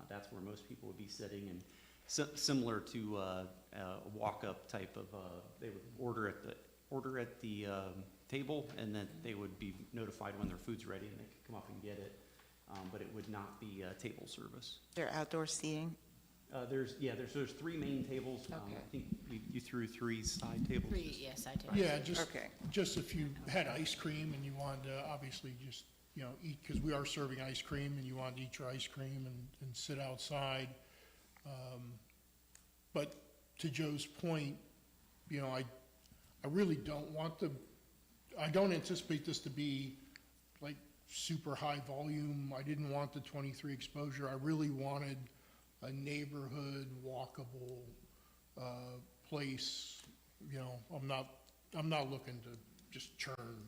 That's where most people would be sitting, and similar to a walk-up type of, they would order at the table, and then they would be notified when their food's ready, and they could come up and get it. But it would not be table service. there outdoor seating? There's 3 main tables. Okay. I think you threw 3 side tables. 3, yes, I do. Yeah, Okay. just if you had ice cream and you wanted to obviously just, eat, because we are serving ice cream, and you wanted to eat your ice cream and sit outside. But to Joe's point, I really don't want I don't anticipate this to be like super high volume. I didn't want the 23 exposure. I really wanted a neighborhood walkable place. I'm not looking to just churn,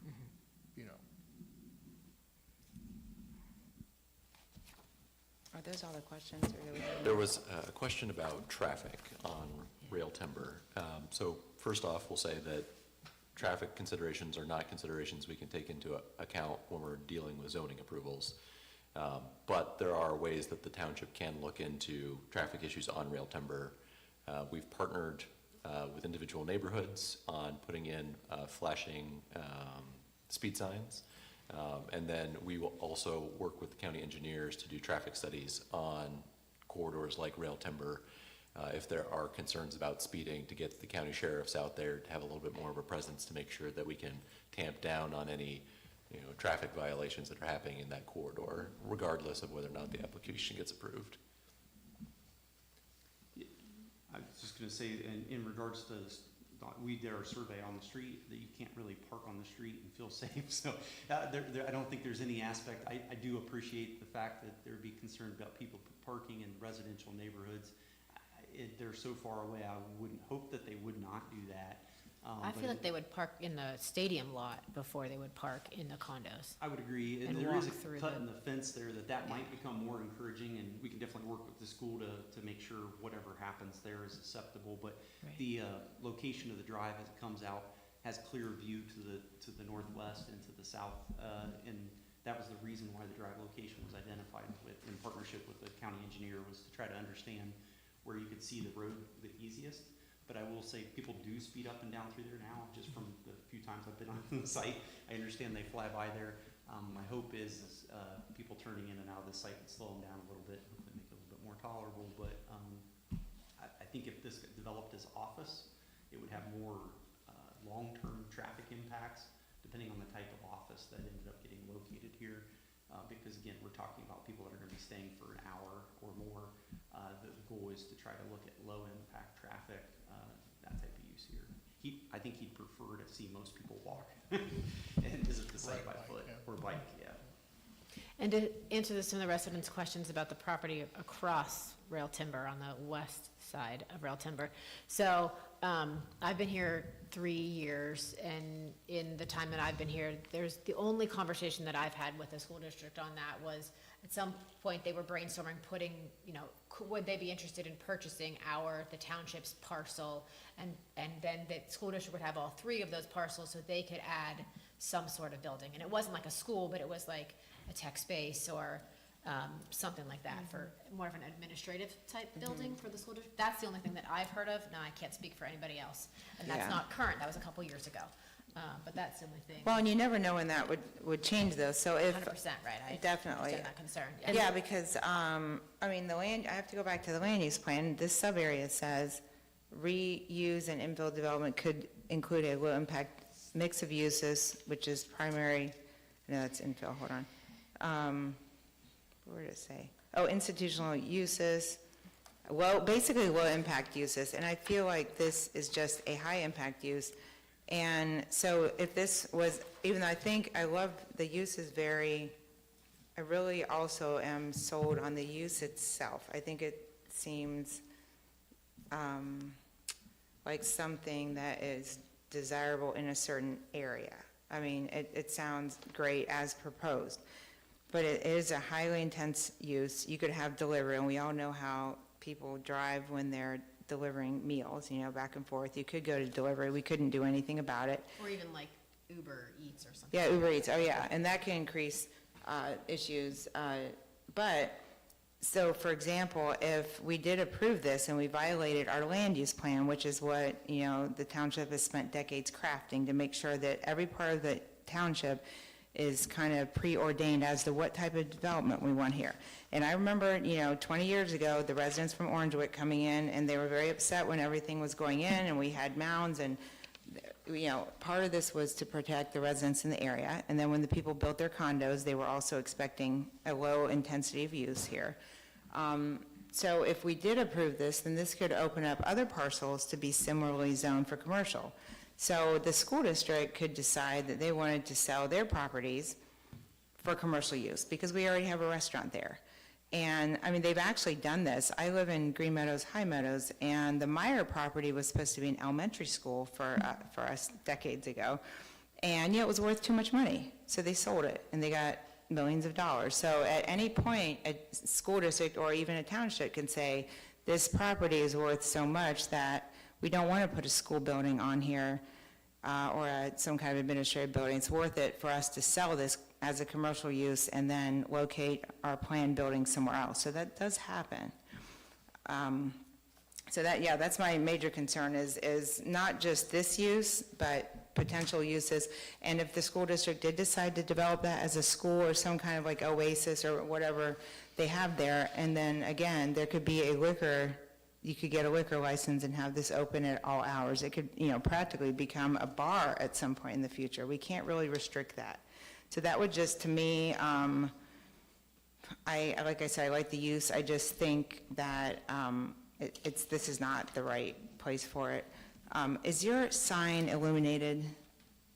Are those all the questions? Or do we have- There was a question about traffic on rail timber. So first off, we'll say that traffic considerations are not considerations we can take into account when we're dealing with zoning approvals. But there are ways that the township can look into traffic issues on rail timber. We've partnered with individual neighborhoods on putting in flashing speed signs. And then we will also work with the county engineers to do traffic studies on corridors like rail timber. If there are concerns about speeding, to get the county sheriffs out there to have a little bit more of a presence to make sure that we can tamp down on any, traffic violations that are happening in that corridor, regardless of whether or not the application gets approved. I was just going to say, in regards to this, we did our survey on the street that you can't really park on the street and feel safe. So I don't think there's any aspect. I do appreciate the fact that there'd be concern about people parking in residential neighborhoods. They're so far away, I wouldn't hope that they would not do that. I feel like they would park in the stadium lot before they would park in the condos. I would agree. And There is walk a through cut the- in the fence there that might become more encouraging, and we can definitely work with the school to make sure whatever happens there is acceptable. But Right. the location of the drive as it comes out has clear view to the northwest and to the south, and that was the reason why the drive location was identified in partnership with the county engineer, was to try to understand where you could see the road the easiest. But I will say, people do speed up and down through there now, just from the few times I've been on the site. I understand they fly by there. My hope is people turning in and out of the site would slow them down a little bit, hopefully make it a little bit more tolerable. But I think if this developed as office, it would have more long-term traffic impacts, depending on the type of office that ended up getting located here. Because again, we're talking about people that are going to be staying for an hour or more. The goal was to try to look at low-impact traffic, that type of use here. I think he'd prefer to see most people walk and visit the site by Right, foot yeah. or bike, yeah. And to answer some of the residents' questions about the property across Rail Timber on the west side of Rail Timber. So, I've been here 3 years, and in the time that I've been here, the only conversation that I've had with the school district on that was, at some point, they were brainstorming putting, would they be interested in purchasing the township's parcel, and then the school district would have all 3 of those parcels, so they could add some sort of building. And it wasn't like a school, but it was like a tech space or something like that for more of an administrative type building for the school district. That's the only thing that I've heard of. Now, I can't speak for anybody else. And that's Yeah. not current, that was a couple years ago. But that's the only thing. Well, and you never know when that would change though, so if. 100%, right? I Definitely. understand that concern. Yeah, because, I have to go back to the land use plan. This sub-area says reuse and infill development could include a low-impact mix of uses, which is primary, no, that's infill, hold on. Where did it say? Oh, institutional uses, basically low-impact uses, and I feel like this is just a high-impact use. And so if this was, even though I love the use is I really also am sold on the use itself. I think it seems like something that is desirable in a certain area. I mean, it sounds great as proposed, but it is a highly intense use. You could have delivery, and we all know how people drive when they're delivering meals, back and forth. You could go to delivery. We couldn't do anything about it. Or even like Uber Eats or something. Yeah, Uber Eats, oh yeah, and that can increase issues. So for example, if we did approve this and we violated our land use plan, which is what, the township has spent decades crafting to make sure that every part of the township is kind of preordained as to what type of development we want here. And I remember, 20 years ago, the residents from Orangewick coming in, and they were very upset when everything was going in, and we had mounds, and, part of this was to protect the residents in the area. And then when the people built their condos, they were also expecting a low intensity of use here. So if we did approve this, then this could open up other parcels to be similarly zoned for commercial. So the school district could decide that they wanted to sell their properties for commercial use, because we already have a restaurant there. And, they've actually done this. I live in Green Meadows, High Meadows, and the Meyer property was supposed to be an elementary school for us decades ago. And, it was worth too much money, so they sold it, and they got millions of dollars. So at any point, a school district or even a township can say, this property is worth so much that we don't want to put a school building on here or some kind of administrative building. It's worth it for us to sell this as a commercial use and then locate our planned building somewhere else. So that does happen. That's my major concern is not just this use, but potential uses. And if the school district did decide to develop that as a school or some kind of like oasis or whatever they have there, and then again, there could be you could get a liquor license and have this open at all hours. It could, practically become a bar at some point in the future. We can't really restrict that. So that would just, to me, like I said, I like the use. I just think that this is not the right place for it. Is your sign illuminated,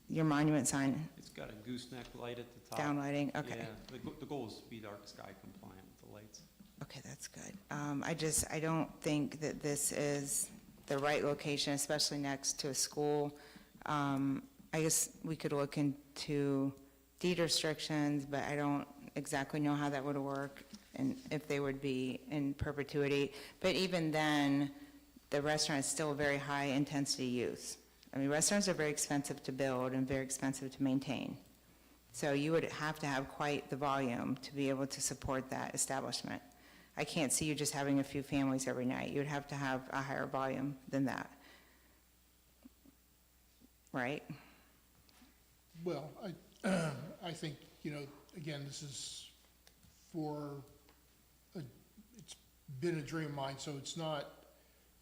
your monument sign? It's got a gooseneck light at the top. Downlighting, okay. Yeah, the goal is to be dark sky compliant with the lights. Okay, that's good. I don't think that this is the right location, especially next to a school. I guess we could look into deed restrictions, but I don't exactly know how that would work and if they would be in perpetuity. But even then, the restaurant is still a very high intensity use. Restaurants are very expensive to build and very expensive to maintain. So you would have to have quite the volume to be able to support that establishment. I can't see you just having a few families every night. You would have to have a higher volume than that. Right? Well, I think, again, this is it's been a dream of mine, so it's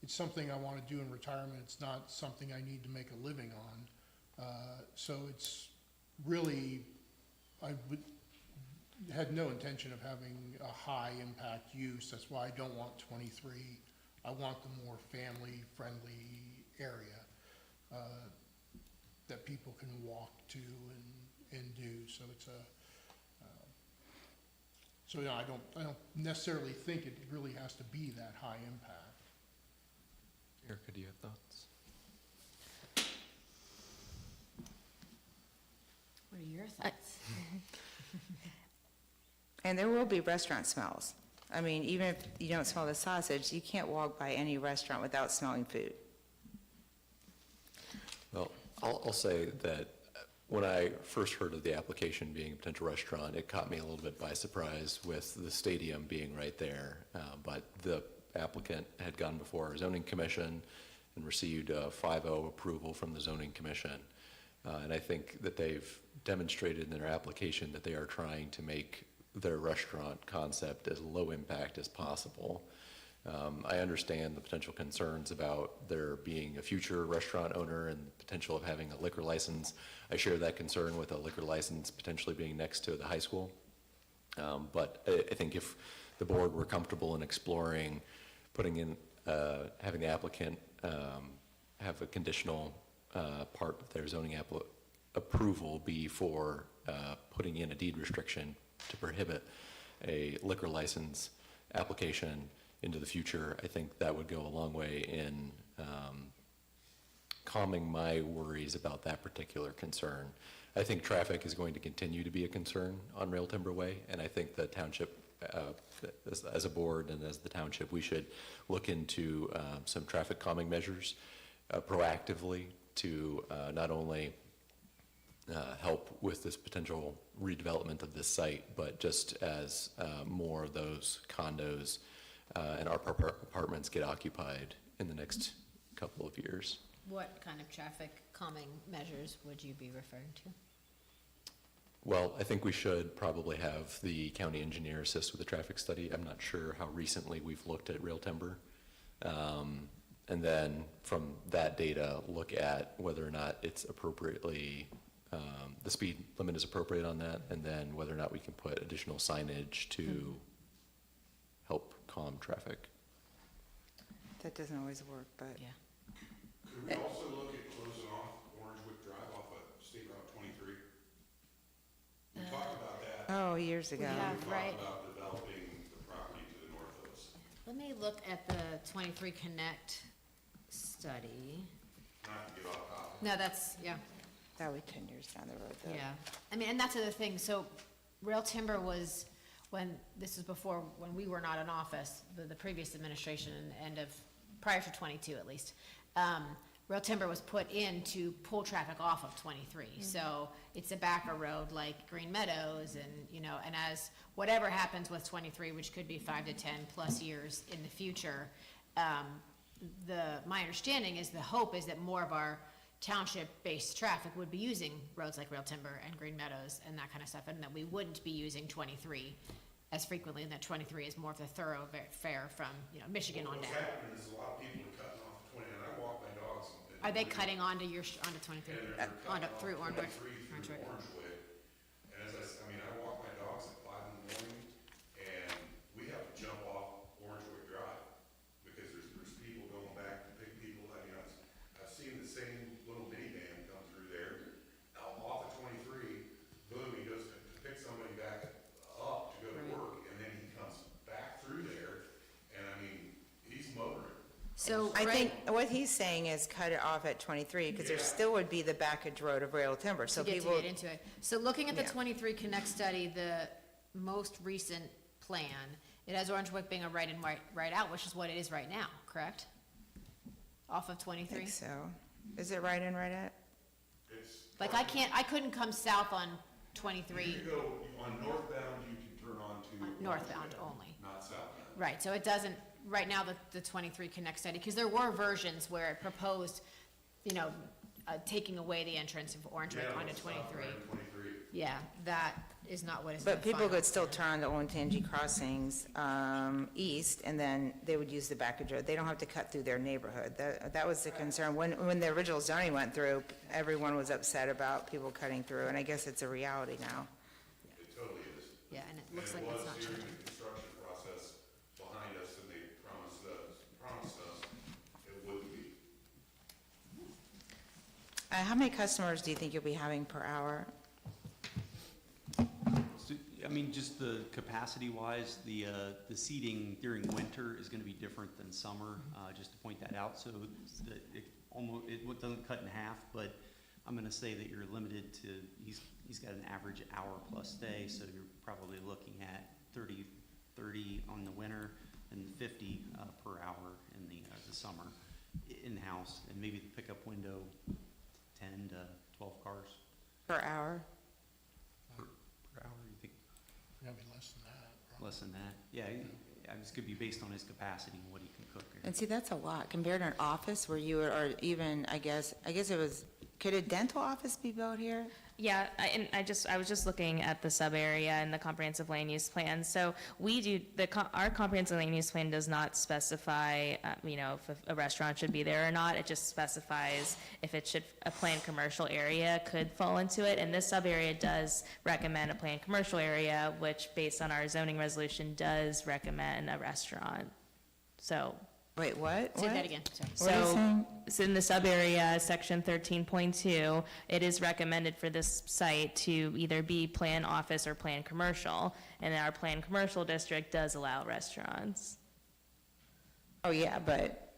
something I want to do in retirement. It's not something I need to make a living on. So it's really, had no intention of having a high impact use. That's why I don't want 23 I want the more family-friendly area that people can walk to and do. So it's so yeah, I don't necessarily think it really has to be that high impact. Erica, do you have thoughts? What are your thoughts? And there will be restaurant smells. I mean, even if you don't smell the sausage, you can't walk by any restaurant without smelling food. Well, I'll say that when I first heard of the application being a potential restaurant, it caught me a little bit by surprise with the stadium being right there. But the applicant had gone before our zoning commission and received a 5-0 approval from the zoning commission. And I think that they've demonstrated in their application that they are trying to make their restaurant concept as low impact as possible. I understand the potential concerns about there being a future restaurant owner and the potential of having a liquor license. I share that concern with a liquor license potentially being next to the high school. But I think if the board were comfortable in exploring putting in, having the applicant have a conditional part of their zoning approval be for putting in a deed restriction to prohibit a liquor license application into the future, I think that would go a long way in calming my worries about that particular concern. I think traffic is going to continue to be a concern on Rail Timber Way, and I think the township, as a board and as the township, we should look into some traffic calming measures proactively to not only help with this potential redevelopment of this site, but just as more of those condos and our apartments get occupied in the next couple of years. What kind of traffic calming measures would you be referring to? Well, I think we should probably have the county engineer assist with the traffic study. I'm not sure how recently we've looked at rail timber. And then from that data, look at whether or not it's appropriately, the speed limit is appropriate on that, and then whether or not we can put additional signage to help calm traffic. That doesn't always work, but. Yeah. Could we also look at closing off Orangewood Drive off of State Route 23? We talked about that. Oh, years ago. have. We right. talked about developing the property to the north of us. Let me look at the 23 Connect study. Not to get off topic. No, that's, yeah. That was 10 years down the road, though. Yeah, I mean, and that's the other thing, so Rail Timber was, when, this was before, when we were not in office, the previous administration, end of, prior to 22 at least, Rail Timber was put in to pull traffic off of 23, so it's a backer road like Green Meadows, and, you know, and as whatever happens with 23, which could be 5 to 10 plus years in the future, my understanding is the hope is that more of our township-based traffic would be using roads like Rail Timber and Green Meadows and that kind of stuff, and that we wouldn't be using 23 as frequently, and that 23 is more of the thoroughfare from, you know, Michigan on What's down. happening is a lot of people are cutting off 20, and I walk my dogs. Are they cutting onto onto 23? And they're cutting Onto, off through Orangewood? 23 through Orangewood. And as I mean, I walk my dogs at 5 in the morning, and we have to jump off Orangewood Drive, because there's people going back to pick people. I mean, I've seen the same little minivan come through there, out off of 23, boom, he goes to pick somebody back up to go to work, and then he comes back through there, and I mean, he's motoring. So, I think right, what he's saying is cut it off at 23, because there still would be the backage road of Rail Timber, so to people. get into it. So looking at the Yeah. 23 Connect study, the most recent plan, it has Orangewood being a right in, right out, which is what it is right now, correct? Off of I 23? think so. Is it right in, right at? It's, Like I couldn't come south on 23, you can go, on northbound, you can turn on to. northbound Orangewood, only. Not southbound. Right, so it doesn't, right now, the 23 Connect study, because there were versions where it proposed, you know, taking away the entrance of Orangewood Yeah, onto it's south 23. right in 23. Yeah, that is not what is. But the people final could still plan. turn on the Olentangy Crossings east, and then they would use the backage road. They don't have to cut through their neighborhood. That was the concern. When the original zoning went through, everyone was upset about people cutting through, and I guess it's a reality now. It totally is. Yeah, and it looks like it's not And it was during changing. the construction process behind us, and they promised us How many customers do you think you'll be having per hour? So, I mean, just the capacity-wise, the seating during winter is gonna be different than summer, just to point that out. So it doesn't cut in half, but I'm gonna say that you're limited to, he's got an average hour-plus stay, so you're probably looking at 30 on the winter and 50 per hour in the summer in-house, and maybe the pickup window, 10 to 12 cars Per hour? per hour, you think? Gotta be less than that. probably. Less than that? Yeah, it's gonna be based on his capacity and what he can cook. And see, that's a lot compared to an office where you, or even, I guess it was, could a dental office be built here? Yeah, I was just looking at the sub-area in the comprehensive land use plan. So we do, our comprehensive land use plan does not specify, if a restaurant should be there or not. It just specifies if a planned commercial area could fall into it. And this sub-area does recommend a planned commercial area, which based on our zoning resolution does recommend a restaurant. So. Wait, what? Say What? that again, sorry. What are you saying? So in the sub-area, section 13.2, it is recommended for this site to either be planned office or planned commercial, and our planned commercial district does allow restaurants. Oh, yeah, but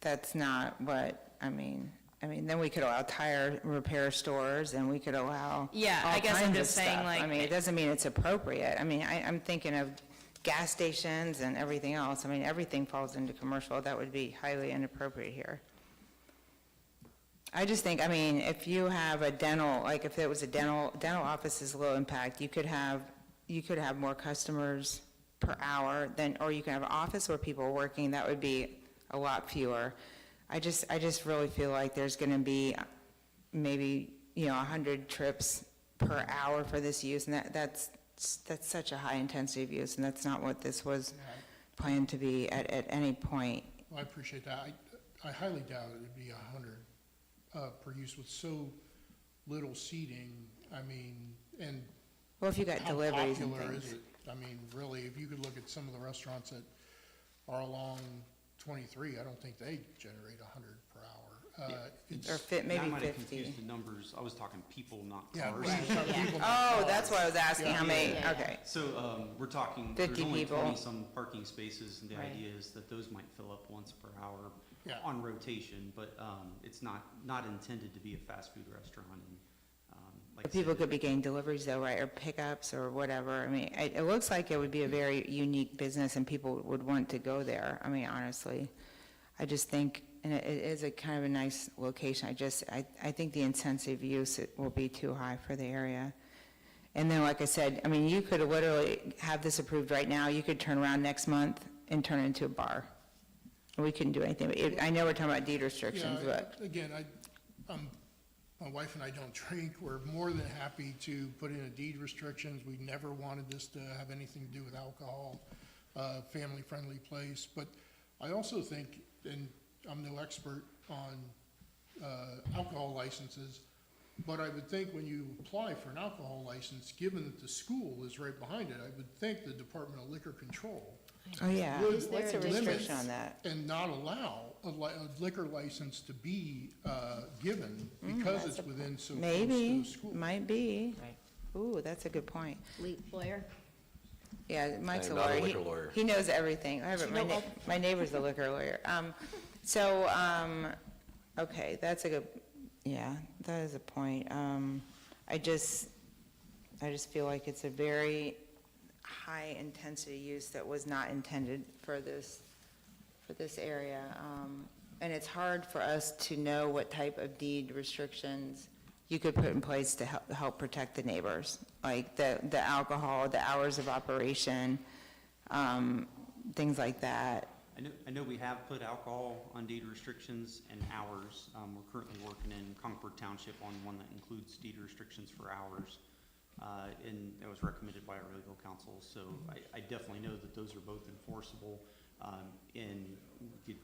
that's not what, I mean, then we could allow tire repair stores, and we could allow Yeah, all I guess I'm kinds of just saying, stuff. like, I mean, it doesn't mean it's appropriate. I mean, I'm thinking of gas stations and everything else. I mean, everything falls into commercial. That would be highly inappropriate here. I just think, I mean, if you have a dental, like if it was a dental office is low impact, you could have more customers per hour than, or you can have an office where people are working, that would be a lot fewer. I just really feel like there's gonna be maybe, 100 trips per hour for this use, and that's such a high intensity of use, and that's not what this was planned to be at any point. Well, I appreciate that. I highly doubt it'd be 100 per use with so little seating. I mean, and Well, if you got how deliveries and popular things. is it? I mean, really, if you could look at some of the restaurants that are along 23, I don't think they generate 100 per hour. Or maybe That might have 50. confused the numbers. I was talking people, not Yeah, cars. when you start people- Oh, that's why I was asking how many, Yeah. okay. So, we're talking, 50 there's only people. 20-some parking spaces, and the Right. idea is that those might fill up once per hour Yeah. on rotation, but, it's not intended to be a fast food restaurant, and, like I said, People could be getting deliveries though, right, or pickups or whatever. I mean, it looks like it would be a very unique business and people would want to go there. I mean, honestly, I just think, and it is a kind of a nice location. I think the intensive use will be too high for the area. And then, like I said, I mean, you could literally have this approved right now. You could turn around next month and turn it into a bar. And we couldn't do anything. But I know we're talking about deed restrictions, Yeah, but. again, my wife and I don't drink. We're more than happy to put in a deed restrictions. We never wanted this to have anything to do with alcohol, family-friendly place. But I also think, and I'm no expert on alcohol licenses, but I would think when you apply for an alcohol license, given that the school is right behind it, I would think the Department of Liquor Control Oh, yeah. would What's the limit restriction on that? and not allow a liquor license to be given because it's within so close to Maybe, the school. might be. Right. Ooh, that's a good point. Lawyer? Yeah, Mike's a I'm not a lawyer. liquor lawyer. He knows everything. You know all- My neighbor's a liquor lawyer. Okay, that's a good, yeah, that is a point. I just feel like it's a very high intensity use that was not intended for this area. And it's hard for us to know what type of deed restrictions you could put in place to help protect the neighbors, like the alcohol, the hours of operation, things like that. I know we have put alcohol on deed restrictions and hours. We're currently working in Concord Township on one that includes deed restrictions for hours. And that was recommended by our legal counsel, so I definitely know that those are both enforceable. And we could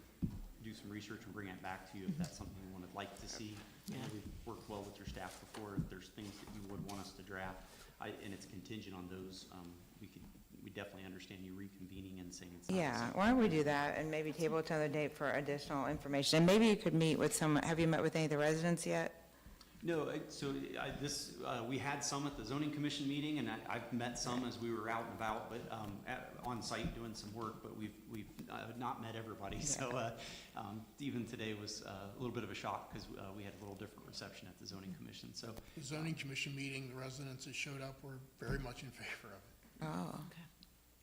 do some research and bring it back to you if that's something you would like to see. Yeah. We've worked well with your staff before. If there's things that you would want us to draft, and it's contingent on those, we definitely understand you reconvening and saying it's not. Yeah, why don't we do that, and maybe table it to another date for additional information? And maybe you could meet with some, have you met with any of the residents yet? No, we had some at the zoning commission meeting, and I've met some as we were out and about, but, on site doing some work, but we've not met everybody, so, even today was a little bit of a shock, because, we had a little different reception at the zoning commission, so. The zoning commission meeting, the residents that showed up were very much in favor of it. Oh.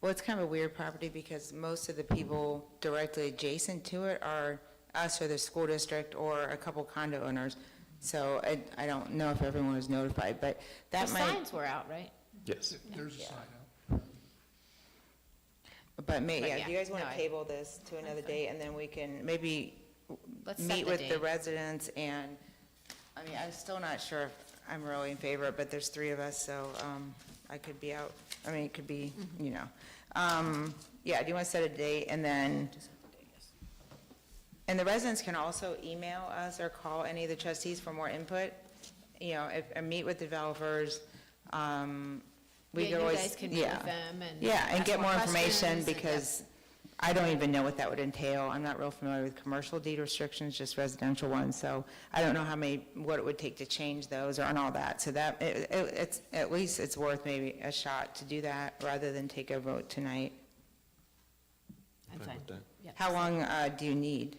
Well, it's kind of a weird property because most of the people directly adjacent to it are us or the school district or a couple condo owners. So I don't know if everyone was notified, but that The might, signs were out, right? Yes. There's a sign out. but yeah, do you guys want no, to I- table this to another fine. date? And then we can maybe Let's set meet the with the date. residents and, I mean, I'm still not sure if I'm really in favor, but there's 3 of us, so I could be out. I mean, it could be, Mm-hmm. you know. Yeah, do you want to set a date and then? And the residents can also email us or call any of the trustees for more input, you know, or meet with developers. We Yeah, could you always, guys can meet yeah. with them and Yeah, and ask get more questions information and- because I don't even know what that would entail. I'm not real familiar with commercial deed restrictions, just residential ones. So I don't know what it would take to change those or on all that. So that, it's, at least it's worth maybe a shot to do that rather than take a vote tonight. I'm Fine fine. with that. Yeah. How long do you need?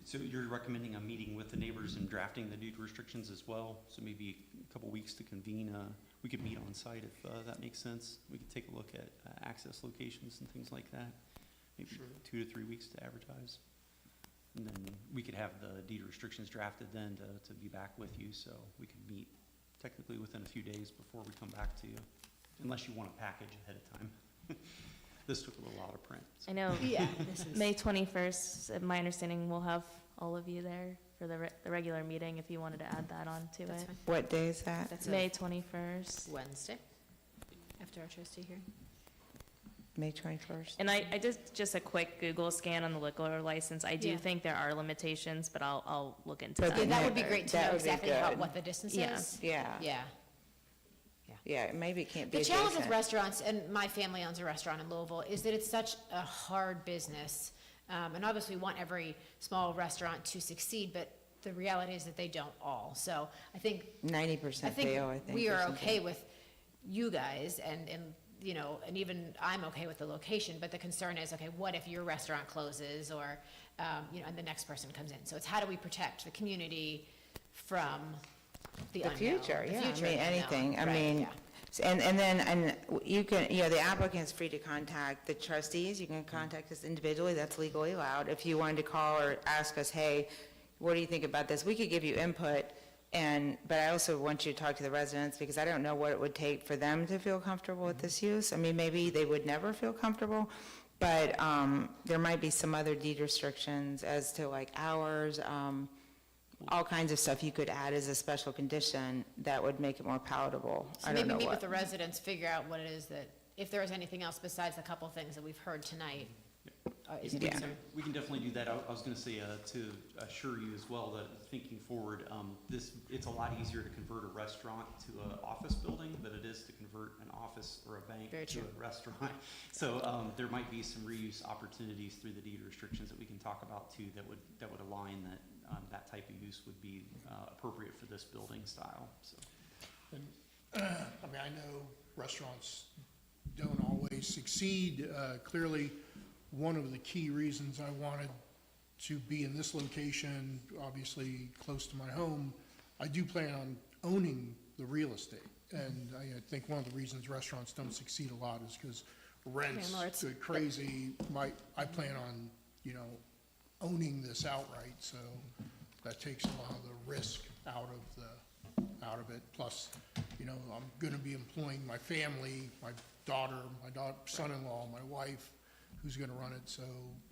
So you're recommending a meeting with the neighbors and drafting the deed restrictions as well? So maybe a couple weeks to convene, we could meet on site if that makes sense. We could take a look at access locations and things like that. Maybe 2 to 3 weeks to advertise. And then we could have the deed restrictions drafted then to be back with you, so we could meet technically within a few days before we come back to you, unless you want a package ahead of time. This took a little out of print. I know, Yeah, this is. May 21st, my understanding, we'll have all of you there for the regular meeting, if you wanted to add that on to That's it. fine. What day is that? That's May a 21st. Wednesday, after our trustee hearing. May 21st? And I did just a quick Google scan on the liquor license. I do Yeah. think there are limitations, but I'll look into But that. Yeah, then that would be that- great to that know would be exactly good. what the distance Yeah. is. Yeah. Yeah. Yeah, maybe it can't be The challenge with adjacent. restaurants, and my family owns a restaurant in Louisville, is that it's such a hard business. And obviously, we want every small restaurant to succeed, but the reality is that they don't all. So I think 90% fail, I think. we or are something. okay with you guys, and, you know, and even I'm okay with the location, but the concern is, okay, what if your restaurant closes, or, you know, and the next person comes in? So it's how do we protect the community from the The unknown? future, The yeah, I future mean, of the unknown. anything, I Right, mean, yeah. and you can, you know, the applicant's free to contact the trustees, you can contact us individually, that's legally allowed. If you wanted to call or ask us, hey, what do you think about this, we could give you input, but I also want you to talk to the residents, because I don't know what it would take for them to feel comfortable with this use. I mean, maybe they would never feel comfortable, but there might be some other deed restrictions as to like hours, all kinds of stuff you could add as a special condition that would make it more palatable. So I don't maybe know meet with what. the residents, figure out what it is that, if there is anything else besides the couple things that we've heard tonight, is a Yeah. concern. We can definitely do that. I was gonna say, to assure you as well, that thinking forward, it's a lot easier to convert a restaurant to an office building than it is to convert an office or a bank Very to true. a restaurant. So, there might be some reuse opportunities through the deed restrictions that we can talk about too, that would align that, that type of use would be, appropriate for this building style, so. And, I mean, I know restaurants don't always succeed. Clearly, one of the key reasons I wanted to be in this location, obviously close to my home, I do plan on owning the real estate. And I think one of the reasons restaurants don't succeed a lot is because rents Landlords. go crazy. I plan on, you know, owning this outright, so that takes a lot of the risk out of it. Plus, you know, I'm gonna be employing my family, my daughter, son-in-law, my wife, who's gonna run it, so,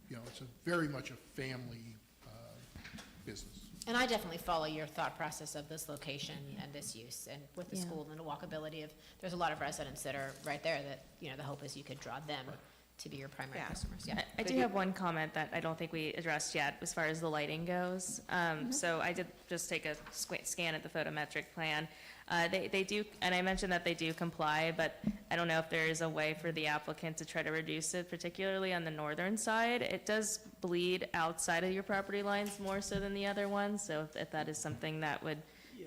you know, it's very much a family, business. And I definitely follow your thought process of this location and this use, and with the Yeah. school and the walkability of, there's a lot of residents that are right there that, you know, the hope is you could draw them to be your primary Yeah. customers, yeah. I do have one comment that I don't think we addressed yet as far as the lighting goes. So I did just take a scan at the photometric plan. They do, and I mentioned that they do comply, but I don't know if there is a way for the applicant to try to reduce it, particularly on the northern side. It does bleed outside of your property lines more so than the other ones, so if that is something that would,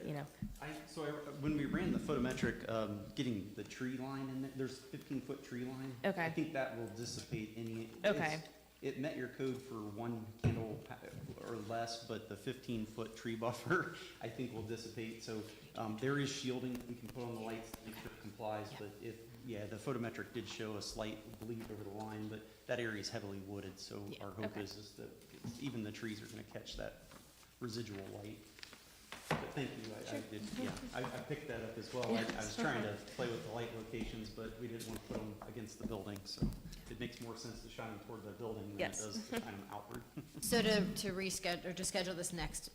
you know. When we ran the photometric, getting the tree line in there, there's 15-foot tree line. Okay. I think that will dissipate any. Okay. It met your code for 1 candle or less, but the 15-foot tree buffer, I think will dissipate. So there is shielding that we can put on the lights to make sure it complies, but the photometric did show a slight bleed over the line, but that area is heavily wooded, so our hope is that even the trees are gonna catch that residual light. But thank you, I picked that up as well. I was trying to play with the light locations, but we didn't want to put them against the building, so it makes more sense to shine them toward the building than it does to shine them outward. So to reschedule, or to schedule this next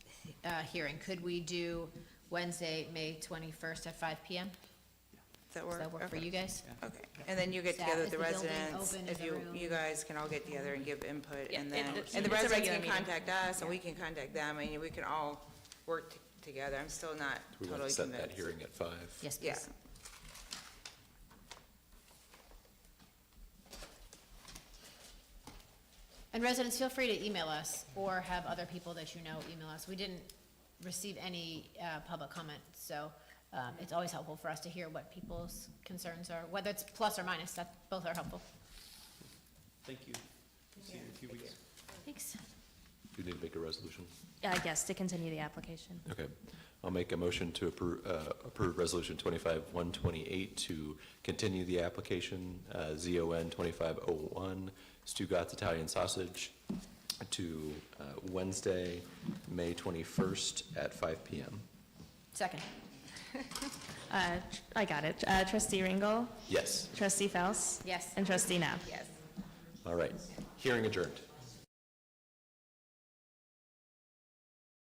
hearing, could we do Wednesday, May 21st at 5 PM? Does Does that work for Okay. you guys? Okay, and then you get Staff, together is with the the building residents, open? if Is everyone- you guys can all get together and give input, Yeah, and then, it's and the a residents regular can meeting. contact us, and we can contact them, and we can all work together. I'm still not We want totally to set convinced. that hearing at 5. Yes, Yeah. please. And residents, feel free to email us or have other people that you know email us. We didn't receive any public comment, so it's always helpful for us to hear what people's concerns are, whether it's plus or minus, that both are helpful. Thank you. See you in a few weeks. Thanks. Do you need to make a resolution? Yes, to continue the application. Okay. I'll make a motion to approve Resolution 25-128 to continue the application, ZON-25-01, Stugatz Italian Sausage, to Wednesday, May 21st at 5 PM. Second. I got it. Trustee Ringel, Yes. trustee Faust, Yes. and trustee Nab. Yes. All right. Hearing adjourned.